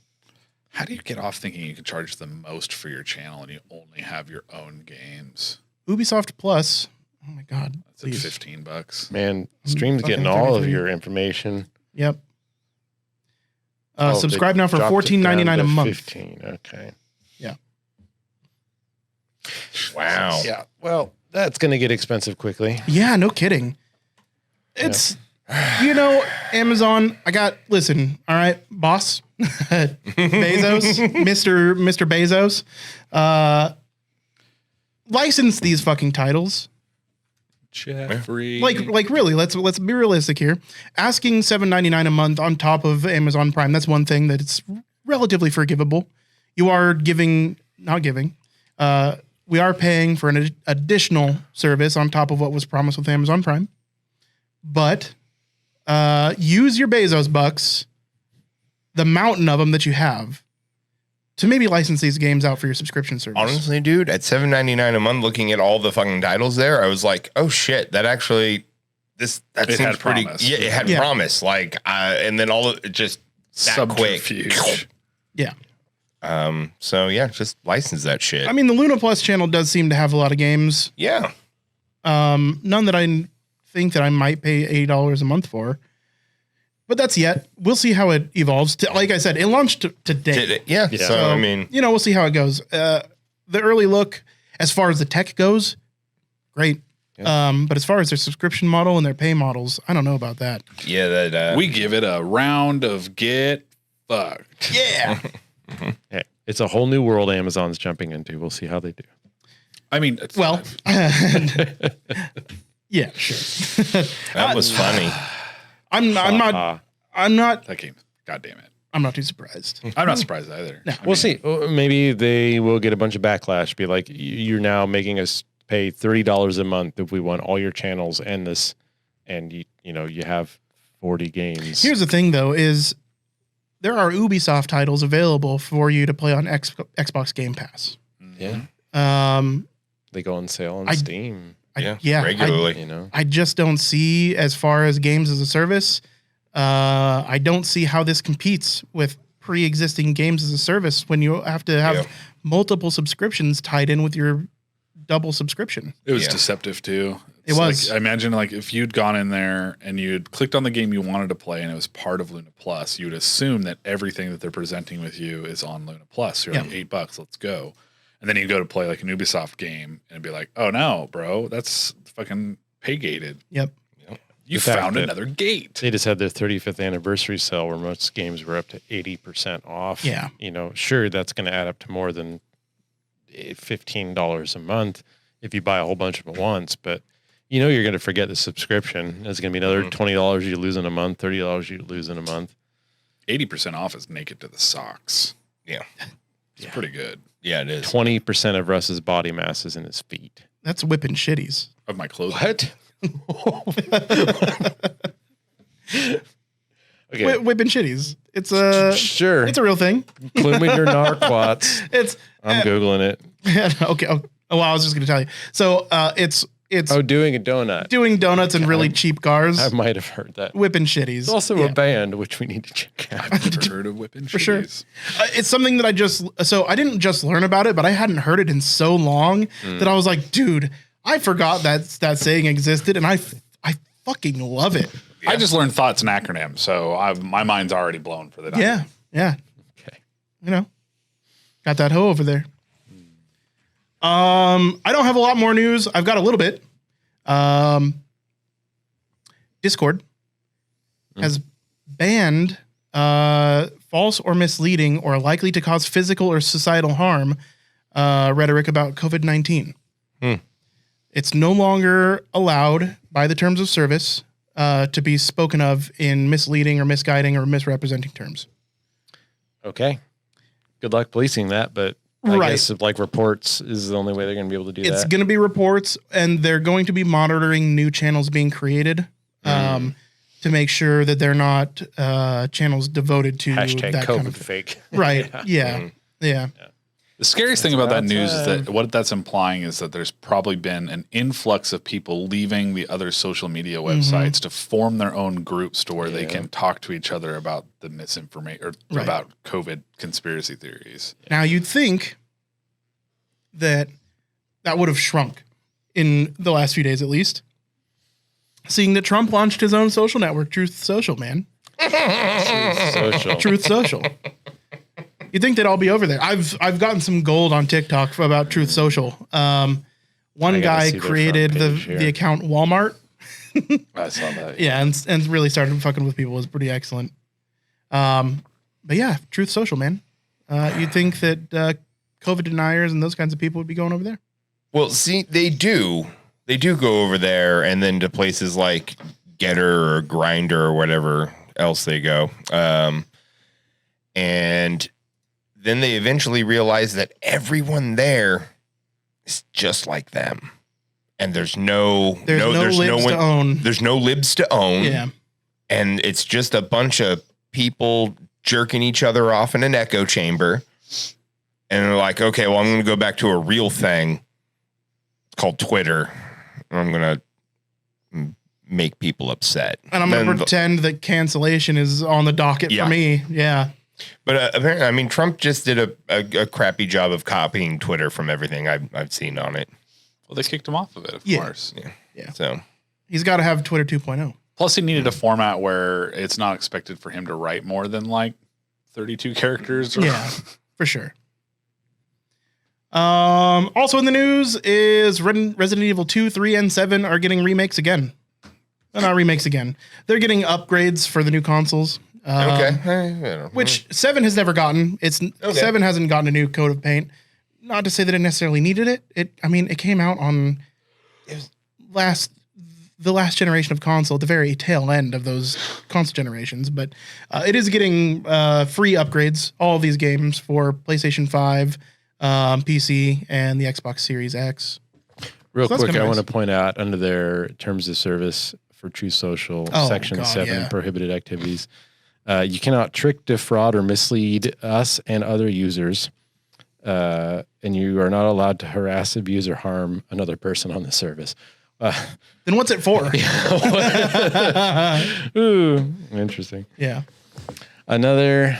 Speaker 4: How do you get off thinking you can charge the most for your channel and you only have your own games?
Speaker 1: Ubisoft Plus. Oh my God.
Speaker 4: That's like
Speaker 1: Please.
Speaker 4: $15.
Speaker 2: Man, Stream's
Speaker 1: fucking
Speaker 2: getting all of
Speaker 1: 33.
Speaker 2: your information.
Speaker 1: Yep.
Speaker 2: Oh,
Speaker 1: Subscribe
Speaker 2: they
Speaker 1: now for
Speaker 2: dropped it down
Speaker 1: $14.99
Speaker 2: to
Speaker 1: a month.
Speaker 2: 15. Okay.
Speaker 1: Yeah.
Speaker 3: Wow.
Speaker 2: Yeah. Well, that's going to get expensive quickly.
Speaker 1: Yeah, no kidding. It's, Amazon, listen, all right, boss, Bezos, Mr. Bezos, license these fucking titles.
Speaker 4: Jeffrey.
Speaker 1: Like really, let's be realistic here. Asking $7.99 a month on top of Amazon Prime, that's one thing that it's relatively forgivable. You are we are paying for an additional service on top of what was promised with Amazon Prime. But use your Bezos bucks, the mountain of them that you have, to maybe license these games out for your subscription service.
Speaker 3: Honestly, dude, at $7.99 a month, looking at all the fucking titles there, I was like, oh shit, that actually
Speaker 4: It
Speaker 3: seems
Speaker 4: had
Speaker 3: pretty.
Speaker 4: promise.
Speaker 3: Yeah, it had
Speaker 1: Yeah.
Speaker 3: promise. Like, and then all of it just that quick.
Speaker 4: Subterfuge.
Speaker 1: Yeah.
Speaker 3: So yeah, just license that shit.
Speaker 1: I mean, the Luna Plus channel does seem to have a lot of games.
Speaker 3: yeah.
Speaker 1: None that I think that I might pay $8 a month for. But that's yet. We'll see how it evolves. Like I said, it launched today.
Speaker 3: Yeah.
Speaker 2: Yeah.
Speaker 3: So I mean,
Speaker 1: We'll see how it goes. The early look, as far as the tech goes, great. But as far as their subscription model and their pay models, I don't know about that.
Speaker 3: yeah, that
Speaker 4: We give it a round of get fucked.
Speaker 3: yeah.
Speaker 2: Hey, it's a whole new world Amazon's jumping into. We'll see how they do.
Speaker 4: I mean, it's
Speaker 1: Well, yeah, sure.
Speaker 3: That was funny.
Speaker 1: I'm not
Speaker 4: That game. God damn it.
Speaker 1: I'm not too surprised.
Speaker 4: I'm not surprised either.
Speaker 1: No.
Speaker 2: We'll see. Maybe they will get a bunch of backlash. Be like, you're now making us pay $30 a month if we want all your channels and this, and you have 40 games.
Speaker 1: Here's the thing, though, is there are Ubisoft titles available for you to play on Xbox Game Pass.
Speaker 2: Yeah. They go on sale on Steam.
Speaker 3: Regularly.
Speaker 1: I just don't see, as far as games as a service, I don't see how this competes with pre-existing games as a service when you have to have multiple subscriptions tied in with your double subscription.
Speaker 4: It was deceptive too.
Speaker 1: It was.
Speaker 4: I imagine if you'd gone in there and you'd clicked on the game you wanted to play and it was part of Luna Plus, you'd assume that everything that they're presenting with you is on Luna Plus. You're like, $8, let's go. And then you go to play like an Ubisoft game and it'd be like, oh no, bro, that's fucking pay gated.
Speaker 1: Yep.
Speaker 4: You found another gate.
Speaker 2: They just had their 35th anniversary sale where most games were up to 80% off.
Speaker 1: Yeah.
Speaker 2: Sure, that's going to add up to more than $15 a month if you buy a whole bunch of them at once. But you're going to forget the subscription. It's going to be another $20 you lose in a month, $30 you lose in a month.
Speaker 4: 80% off is naked to the socks.
Speaker 3: Yeah.
Speaker 4: It's pretty good.
Speaker 3: Yeah, it is.
Speaker 2: 20% of Russ's body mass is in his feet.
Speaker 1: That's whipping shitties.
Speaker 4: Of my clothes.
Speaker 3: What?
Speaker 2: Okay.
Speaker 1: Whipping shitties. It's a
Speaker 2: sure.
Speaker 1: It's a real thing.
Speaker 2: Plumage or narquats. I'm Googling it.
Speaker 1: Okay. Oh, well, I was just going to tell you. So it's
Speaker 2: doing a donut.
Speaker 1: Doing donuts in really cheap cars.
Speaker 2: I might have heard that.
Speaker 1: Whipping shitties.
Speaker 2: It's also a band, which we need to check out.
Speaker 4: I've never heard of whipping
Speaker 1: For sure.
Speaker 4: shitties.
Speaker 1: It's something that I didn't just learn about it, but I hadn't heard it in so long that I was like, dude, I forgot that saying existed, and I fucking love it.
Speaker 4: I just learned thoughts and acronyms, so my mind's already blown for the night.
Speaker 1: Yeah.
Speaker 2: Okay.
Speaker 1: Got that hoe over there. I don't have a lot more news. I've got a little bit. Discord has banned false or misleading or likely to cause physical or societal harm rhetoric about COVID-19. It's no longer allowed by the terms of service to be spoken of in misleading or misguiding or misrepresenting terms.
Speaker 2: Okay. Good luck policing that, but I guess reports is the only way they're going to be able to do that.
Speaker 1: It's going to be reports, and they're going to be monitoring new channels being created to make sure that they're not channels devoted to
Speaker 2: Hashtag
Speaker 1: that
Speaker 2: COVID
Speaker 1: kind of
Speaker 2: fake.
Speaker 1: Right. Yeah.
Speaker 4: The scariest thing about that news is that what that's implying is that there's probably been an influx of people leaving the other social media websites to form their own groups to where they can talk to each other about the misinformation or about COVID conspiracy theories.
Speaker 1: Now, you'd think that would have shrunk in the last few days, at least, seeing that Trump launched his own social network, Truth Social, man. Truth Social. You'd think they'd all be over there. I've gotten some gold on TikTok about Truth Social. One guy created the account Walmart.
Speaker 4: I saw that.
Speaker 1: Yeah, and really started fucking with people. It was pretty excellent. But yeah, Truth Social, man. You'd think that COVID deniers and those kinds of people would be going over there.
Speaker 3: Well, see, they do go over there and then to places like Getter or Grinder or whatever else they go. And then they eventually realize that everyone there is just like them. And there's no libs to own. There's no libs to own.
Speaker 1: Yeah.
Speaker 3: And it's just a bunch of people jerking each other off in an echo chamber. And they're like, okay, well, I'm going to go back to a real thing. It's called Twitter. And I'm going to make people upset.
Speaker 1: And I'm going to pretend that cancellation is on the docket for me. Yeah.
Speaker 3: But apparently, I mean, Trump just did a crappy job of copying Twitter from everything I've seen on it.
Speaker 4: Well, they kicked him off of it, of course.
Speaker 3: Yeah. So
Speaker 1: he's got to have Twitter 2.0.
Speaker 4: Plus, he needed a format where it's not expected for him to write more than like 32 characters.
Speaker 1: Yeah, for sure. Also in the news is Resident Evil 2, 3, and 7 are getting remakes again. Well, not remakes again. They're getting upgrades for the new consoles. Which 7 has never gotten. 7 hasn't gotten a new coat of paint. Not to say that it necessarily needed it. It came out on the last generation of console, at the very tail end of those console generations, but it is getting free upgrades, all of these games for PlayStation 5, PC, and the Xbox Series X.
Speaker 2: Real
Speaker 1: So that's
Speaker 2: quick,
Speaker 1: kinda
Speaker 2: I
Speaker 1: nice.
Speaker 2: want to point out under their terms of service for True Social,
Speaker 1: Oh,
Speaker 2: Section
Speaker 1: God,
Speaker 2: 7,
Speaker 1: yeah.
Speaker 2: prohibited activities. You cannot trick, defraud, or mislead us and other users. And you are not allowed to harass, abuse, or harm another person on the service.
Speaker 1: Then what's it for?
Speaker 2: Ooh, interesting.
Speaker 1: Yeah.
Speaker 2: Another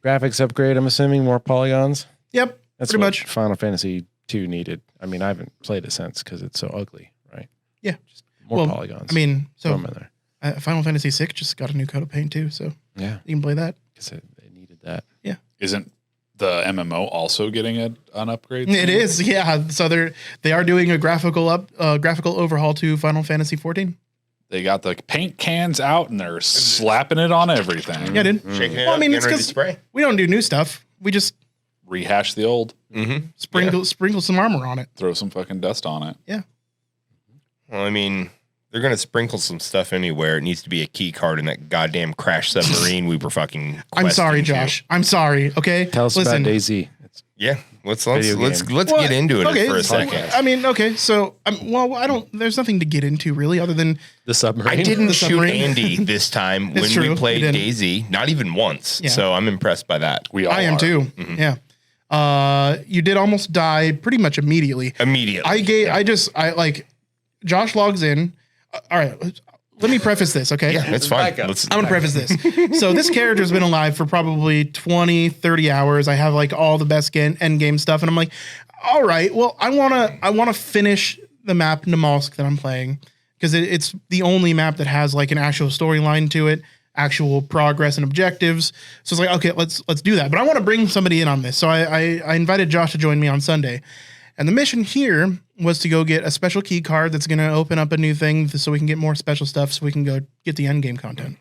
Speaker 2: graphics upgrade, I'm assuming, more polygons.
Speaker 1: Yep.
Speaker 2: That's
Speaker 1: pretty
Speaker 2: what
Speaker 1: much.
Speaker 2: Final Fantasy 2 needed. I mean, I haven't played it since because it's so ugly, right?
Speaker 1: Yeah.
Speaker 2: Just more
Speaker 1: Well,
Speaker 2: polygons.
Speaker 1: I mean,
Speaker 2: Throw
Speaker 1: so
Speaker 2: 'em in there.
Speaker 1: Final Fantasy VI just got a new coat of paint too, so
Speaker 2: Yeah,
Speaker 1: you can play that.
Speaker 2: because it needed that.
Speaker 4: Isn't the MMO also getting an upgrade?
Speaker 1: It is, yeah. So they are doing a graphical overhaul to Final Fantasy 14.
Speaker 4: They got the paint cans out and they're slapping it on everything.
Speaker 1: Yeah, dude.
Speaker 3: Shaking it
Speaker 1: Well, I
Speaker 3: up,
Speaker 1: mean, it's
Speaker 3: getting ready to
Speaker 1: 'cause-
Speaker 3: spray.
Speaker 1: We don't do new stuff. We just
Speaker 4: Rehash the old,
Speaker 3: Mm-hmm.
Speaker 1: sprinkle some armor on it.
Speaker 4: throw some fucking dust on it.
Speaker 3: Well, I mean, they're gonna sprinkle some stuff anywhere. It needs to be a key card in that goddamn crash submarine we were fucking.
Speaker 1: I'm sorry,
Speaker 3: questing to.
Speaker 1: Josh. I'm sorry. Okay.
Speaker 2: Tell us
Speaker 1: Listen.
Speaker 2: about DayZ. It's
Speaker 3: Yeah, let's
Speaker 2: Video
Speaker 3: let's
Speaker 2: game.
Speaker 3: let's
Speaker 1: Well,
Speaker 3: get into it
Speaker 1: okay,
Speaker 3: for a
Speaker 1: so-
Speaker 3: second.
Speaker 1: I mean, okay. So, well, I don't. There's nothing to get into really, other than
Speaker 2: the submarine.
Speaker 3: I didn't
Speaker 1: The
Speaker 3: shoot
Speaker 1: submarine.
Speaker 3: Andy this time
Speaker 1: It's
Speaker 3: when
Speaker 1: true,
Speaker 3: we
Speaker 1: you
Speaker 3: played
Speaker 1: didn't.
Speaker 3: DayZ, not even once.
Speaker 1: Yeah.
Speaker 3: So I'm impressed by that.
Speaker 4: We all
Speaker 1: I am
Speaker 4: are.
Speaker 1: too. Yeah. You did almost die pretty much immediately.
Speaker 3: Immediately.
Speaker 1: I like. Josh logs in. All right. Let me preface this, okay?
Speaker 3: Yeah, it's fine.
Speaker 2: Back up.
Speaker 3: Let's,
Speaker 1: I'm gonna preface this. So this character's been alive for probably 20, 30 hours. I have like all the best end game stuff, and I'm like, all right, well, I wanna finish the map Namalsk that I'm playing because it's the only map that has like an actual storyline to it, actual progress and objectives. So it's like, okay, let's do that. But I want to bring somebody in on this. So I invited Josh to join me on Sunday. And the mission here was to go get a special key card that's going to open up a new thing so we can get more special stuff so we can go get the end game content.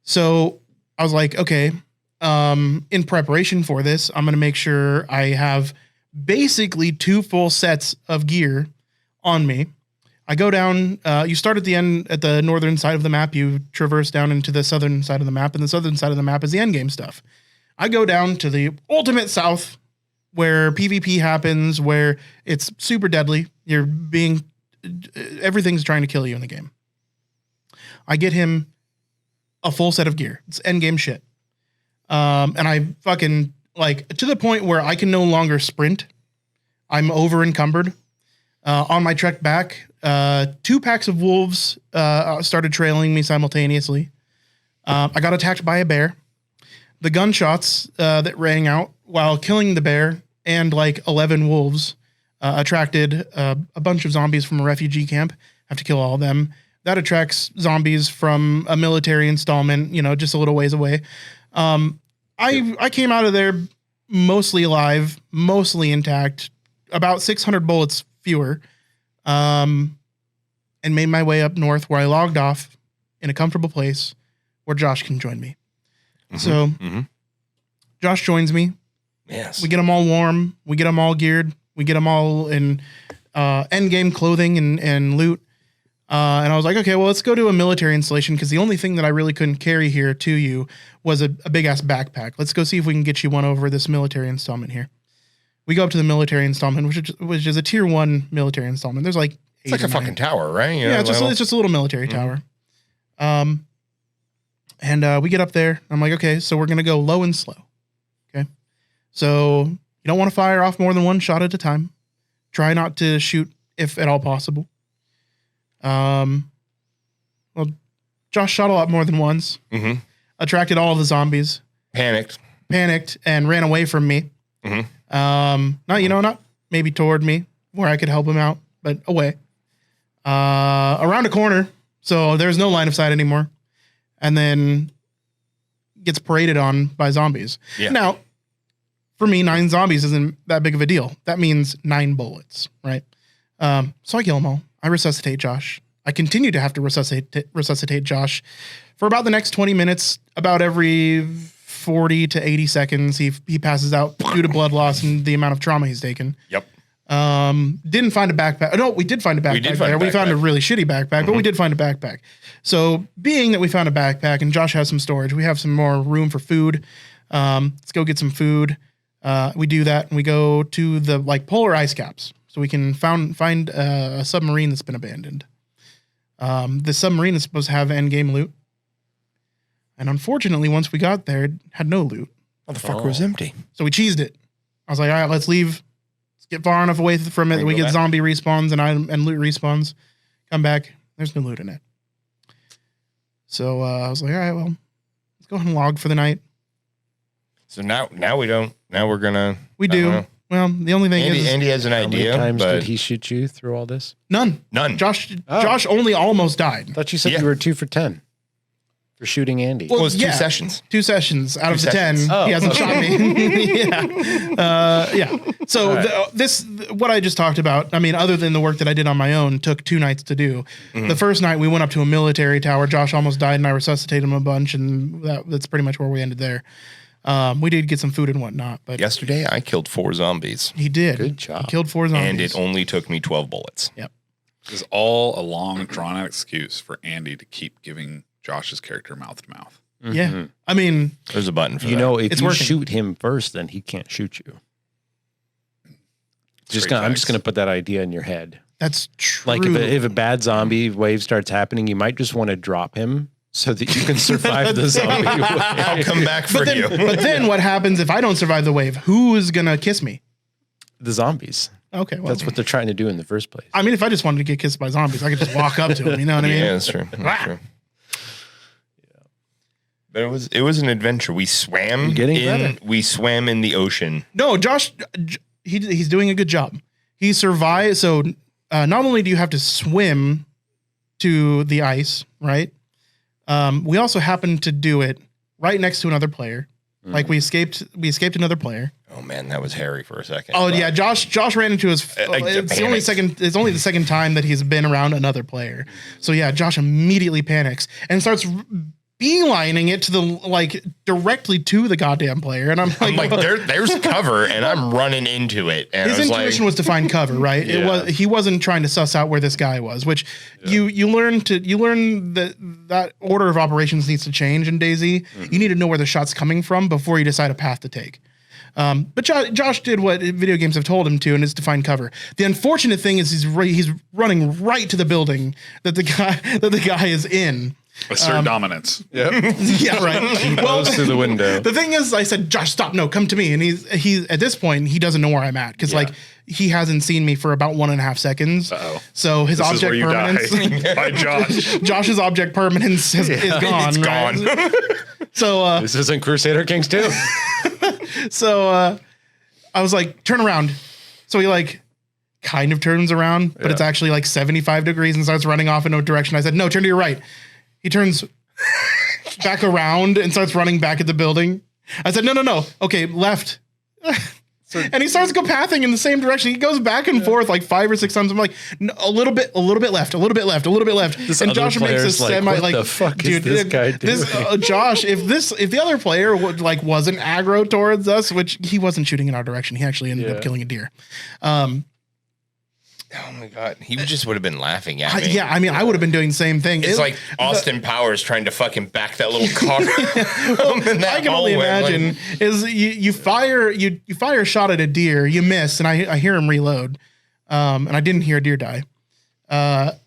Speaker 1: So I was like, okay, in preparation for this, I'm going to make sure I have basically 2 full sets of gear on me. I go down, you start at the end, at the northern side of the map, you traverse down into the southern side of the map, and the southern side of the map is the end game stuff. I go down to the ultimate south, where PvP happens, where it's super deadly. Everything's trying to kill you in the game. I get him a full set of gear. It's end game shit. And I fucking like to the point where I can no longer sprint. I'm over encumbered. On my trek back, 2 packs of wolves started trailing me simultaneously. I got attacked by a bear. The gunshots that rang out while killing the bear and like 11 wolves attracted a bunch of zombies from a refugee camp. Have to kill all of them. That attracts zombies from a military installment, just a little ways away. I came out of there mostly alive, mostly intact, about 600 bullets fewer, and made my way up north where I logged off in a comfortable place where Josh can join me. So Josh joins me.
Speaker 3: yes.
Speaker 1: We get them all warm. We get them all geared. We get them all in end game clothing and loot. And I was like, okay, well, let's go to a military installation because the only thing that I really couldn't carry here to you was a big ass backpack. Let's go see if we can get you one over this military installment here. We go up to the military installment, which is a tier 1 military installment. There's like
Speaker 3: It's like
Speaker 1: 8
Speaker 3: a
Speaker 1: or 9.
Speaker 3: fucking tower, right?
Speaker 1: Yeah, it's just a little military tower. And we get up there. I'm like, okay, so we're going to go low and slow. Okay. So you don't want to fire off more than 1 shot at a time. Try not to shoot if at all possible. Well, Josh shot a lot more than once.
Speaker 3: Mhm.
Speaker 1: Attracted all of the zombies.
Speaker 3: panicked.
Speaker 1: Panicked and ran away from me. Not maybe toward me where I could help him out, but away. Around a corner. So there's no line of sight anymore. And then gets paraded on by zombies.
Speaker 3: Yeah.
Speaker 1: Now, for me, 9 zombies isn't that big of a deal. That means 9 bullets, right? So I kill them all. I resuscitate Josh. I continue to have to resuscitate Josh for about the next 20 minutes. About every 40 to 80 seconds, he passes out due to blood loss and the amount of trauma he's taken.
Speaker 3: Yep.
Speaker 1: Didn't find a backpack. No, we did find a backpack there. We found a really shitty backpack, but we did find a backpack. So being that we found a backpack and Josh has some storage, we have some more room for food. Let's go get some food. We do that and we go to the like polar ice caps so we can find a submarine that's been abandoned. The submarine is supposed to have end game loot. And unfortunately, once we got there, it had no loot.
Speaker 3: Motherfucker was empty.
Speaker 1: So we cheesed it. I was like, all right, let's leave. Let's get far enough away from it that we get zombie respawns and loot respawns. Come back. There's no loot in it. So I was like, all right, well, let's go ahead and log for the night.
Speaker 3: So now we don't. Now we're gonna.
Speaker 1: We do. Well, the only thing is
Speaker 3: Andy has an idea.
Speaker 2: How many times
Speaker 3: but
Speaker 2: did he shoot you through all this?
Speaker 1: none.
Speaker 3: Josh
Speaker 1: only almost died.
Speaker 2: I thought you said you were 2 for 10 for shooting Andy.
Speaker 3: Well, it was 2 sessions.
Speaker 1: 2 sessions out of the 10.
Speaker 2: Oh,
Speaker 1: he hasn't shot me. Yeah. So
Speaker 2: right.
Speaker 1: what I just talked about, I mean, other than the work that I did on my own, took 2 nights to do. The first night we went up to a military tower. Josh almost died and I resuscitated him a bunch. And that's pretty much where we ended there. We did get some food and whatnot, but
Speaker 3: Yesterday I killed 4 zombies.
Speaker 1: he did.
Speaker 2: Good job.
Speaker 1: He killed 4 zombies.
Speaker 3: And it only took me 12 bullets.
Speaker 1: Yep.
Speaker 4: This is all a long, drawn out excuse for Andy to keep giving Josh's character mouth to mouth.
Speaker 1: Yeah. I mean,
Speaker 3: There's a button for that.
Speaker 2: You know, if
Speaker 1: It's
Speaker 2: you
Speaker 1: working.
Speaker 2: shoot him first, then he can't shoot you.
Speaker 4: Straight
Speaker 2: I'm
Speaker 4: facts.
Speaker 2: just going to put that idea in your head.
Speaker 1: that's true.
Speaker 2: Like if a bad zombie wave starts happening, you might just want to drop him so that you can survive the zombie wave.
Speaker 3: I'll come back for
Speaker 1: but
Speaker 3: you.
Speaker 1: then what happens if I don't survive the wave? Who's going to kiss me?
Speaker 2: The zombies.
Speaker 1: Okay. Well,
Speaker 2: That's what they're trying to do in the first place.
Speaker 1: I mean, if I just wanted to get kissed by zombies, I could just walk up to them. You know what I mean?
Speaker 3: Yeah, that's true. That's true. But it was an adventure. We swam
Speaker 2: You're getting better.
Speaker 3: We swam in the ocean.
Speaker 1: No, Josh, he's doing a good job. He survived. So not only do you have to swim to the ice, right? We also happened to do it right next to another player. Like we escaped another player.
Speaker 3: Oh man, that was hairy for a second.
Speaker 1: Oh yeah, Josh ran into his. It's only the second time that he's been around another player. So yeah, Josh immediately panics and starts beelining it to the directly to the goddamn player, and I'm like
Speaker 3: there's cover, and I'm running into it. And
Speaker 1: his intuition was to find cover, right?
Speaker 2: Yeah.
Speaker 1: He wasn't trying to suss out where this guy was, which you learn that order of operations needs to change in DayZ. You need to know where the shot's coming from before you decide a path to take. But Josh did what video games have told him to, and is to find cover. The unfortunate thing is he's running right to the building that the guy is in.
Speaker 4: Assert dominance.
Speaker 2: Yep.
Speaker 1: Yeah, right.
Speaker 2: Goes through the window.
Speaker 1: The thing is, I said, Josh, stop! No, come to me. And he's at this point, he doesn't know where I'm at because he hasn't seen me for about 1.5 seconds.
Speaker 4: Uh-oh.
Speaker 1: So his
Speaker 4: This is
Speaker 1: object
Speaker 4: where you
Speaker 1: permanence,
Speaker 4: die. By Josh.
Speaker 1: Josh's object permanence is gone.
Speaker 3: It's
Speaker 1: right?
Speaker 3: gone.
Speaker 1: So
Speaker 2: This isn't Crusader Kings 2.
Speaker 1: I was like, turn around. So he kind of turns around, but it's actually 75 degrees and starts running off in no direction. I said, no, turn to your right. He turns back around and starts running back at the building. I said, no. Okay, left. And he starts pathing in the same direction. He goes back and forth 5 or 6 times. I'm like, no, a little bit left.
Speaker 2: This
Speaker 1: And
Speaker 2: other
Speaker 1: Josh makes
Speaker 2: player's
Speaker 1: a semi
Speaker 2: what the fuck is this guy doing?
Speaker 1: Josh, if the other player wasn't aggro towards us, which he wasn't shooting in our direction, he actually ended up killing a deer.
Speaker 3: Oh my god, he just would have been laughing at me.
Speaker 1: Yeah, I mean, I would have been doing the same thing.
Speaker 3: It's like Austin Powers trying to fucking back that little car.
Speaker 1: I can only imagine is you fire a shot at a deer, you miss, and I hear him reload, and I didn't hear a deer die, and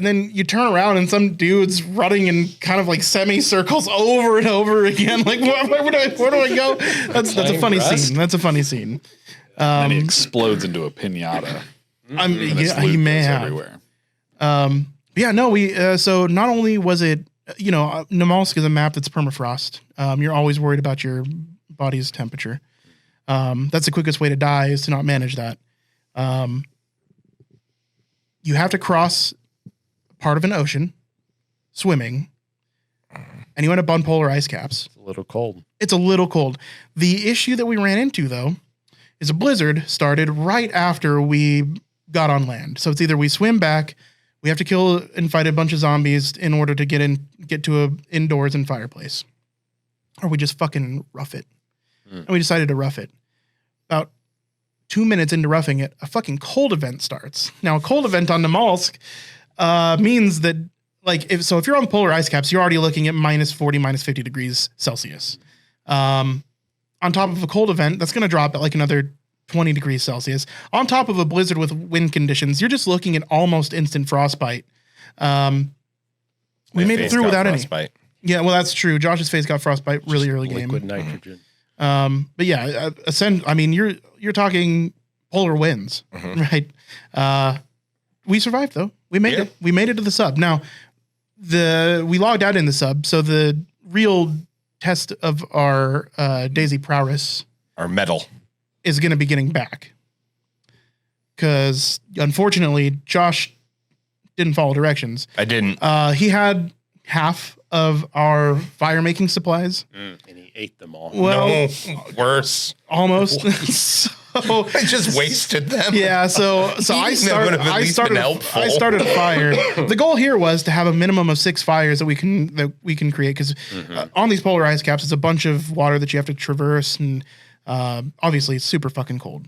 Speaker 1: then you turn around and some dude's running in kind of semicircles over and over again. Where do I go? That's a funny scene. That's a funny scene.
Speaker 4: And he explodes into a pinata.
Speaker 1: He may have.
Speaker 4: Everywhere.
Speaker 1: So not only was it, Namalsk is a map that's permafrost. You're always worried about your body's temperature. That's the quickest way to die is to not manage that. You have to cross part of an ocean, swimming, and you end up on polar ice caps.
Speaker 2: It's a little cold.
Speaker 1: It's a little cold. The issue that we ran into, though, is a blizzard started right after we got on land. So it's either we swim back, we have to kill and fight a bunch of zombies in order to get to a indoors and fireplace, or we just fucking rough it. And we decided to rough it. About 2 minutes into roughing it, a fucking cold event starts. Now, a cold event on Namalsk means that, like, if you're on the polar ice caps, you're already looking at minus 40, minus 50 degrees Celsius. On top of a cold event, that's going to drop at like another 20 degrees Celsius. On top of a blizzard with wind conditions, you're just looking at almost instant frostbite. We made it through without any. Yeah, well, that's true. Josh's face got frostbite really early game.
Speaker 2: Liquid nitrogen.
Speaker 1: But yeah, you're talking polar winds, right? We survived though. We made it. We made it to the sub. Now, we logged out in the sub, so the real test of our Daisy prowess,
Speaker 3: our medal,
Speaker 1: is going to be getting back. Because unfortunately, Josh didn't follow directions.
Speaker 3: I didn't.
Speaker 1: He had half of our fire making supplies.
Speaker 2: And he ate them all.
Speaker 1: Well,
Speaker 3: no, worse.
Speaker 1: Almost. So
Speaker 3: I just wasted them.
Speaker 1: Yeah, so I started a fire. The goal here was to have a minimum of 6 fires that we can create, because on these polar ice caps, it's a bunch of water that you have to traverse, and obviously it's super fucking cold.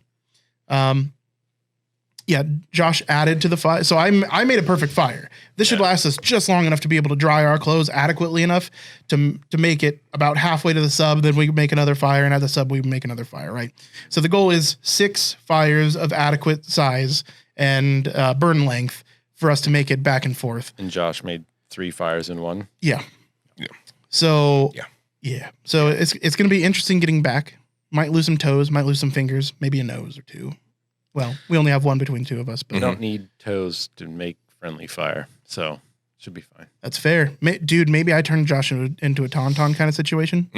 Speaker 1: Yeah, Josh added to the fire. So I made a perfect fire. This should last us just long enough to be able to dry our clothes adequately enough to make it about halfway to the sub. Then we make another fire, and at the sub we make another fire, right? So the goal is 6 fires of adequate size and burn length for us to make it back and forth.
Speaker 2: And Josh made 3 fires in one.
Speaker 1: Yeah. So So it's going to be interesting getting back. Might lose some toes, might lose some fingers, maybe a nose or 2. Well, we only have one between the 2 of us, but
Speaker 2: we don't need toes to make friendly fire, so should be fine.
Speaker 1: That's fair. Dude, maybe I turned Josh into a tauntaun kind of situation.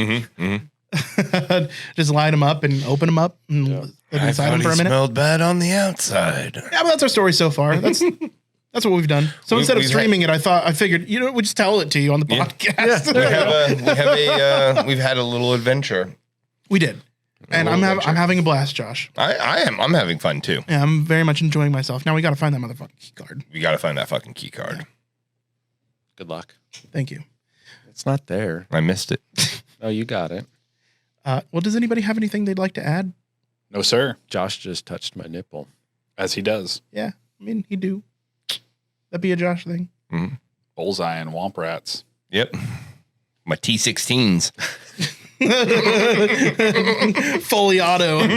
Speaker 1: Just light him up and open him up and live inside him for a minute.
Speaker 3: Smelled bad on the outside.
Speaker 1: Yeah, but that's our story so far. That's what we've done. So instead of streaming it, I figured, we'll just tell it to you on the podcast.
Speaker 3: We've had a little adventure.
Speaker 1: We did. And I'm having a blast, Josh.
Speaker 3: I am. I'm having fun too.
Speaker 1: Yeah, I'm very much enjoying myself. Now we got to find that motherfucking key card.
Speaker 3: We got to find that fucking key card.
Speaker 1: Yeah.
Speaker 2: Good luck.
Speaker 1: Thank you.
Speaker 2: It's not there.
Speaker 3: I missed it.
Speaker 2: Oh, you got it.
Speaker 1: Well, does anybody have anything they'd like to add?
Speaker 4: No, sir.
Speaker 2: Josh just touched my nipple.
Speaker 4: As he does.
Speaker 1: Yeah, I mean, he'd do. That'd be a Josh thing.
Speaker 3: Mm-hmm.
Speaker 4: Bullseye and Womp Rats.
Speaker 3: Yep. My T16s.
Speaker 1: Fully auto.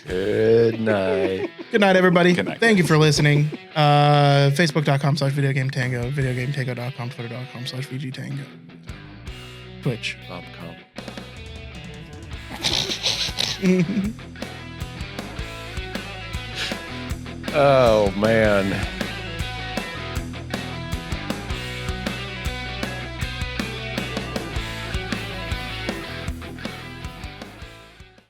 Speaker 2: Good night.
Speaker 1: Good night, everybody.
Speaker 4: Good night.
Speaker 1: Thank you for listening. Facebook.com/VideoGameTango, VideoGameTango.com, Twitter.com/VGTango, Twitch.
Speaker 2: Oh, man.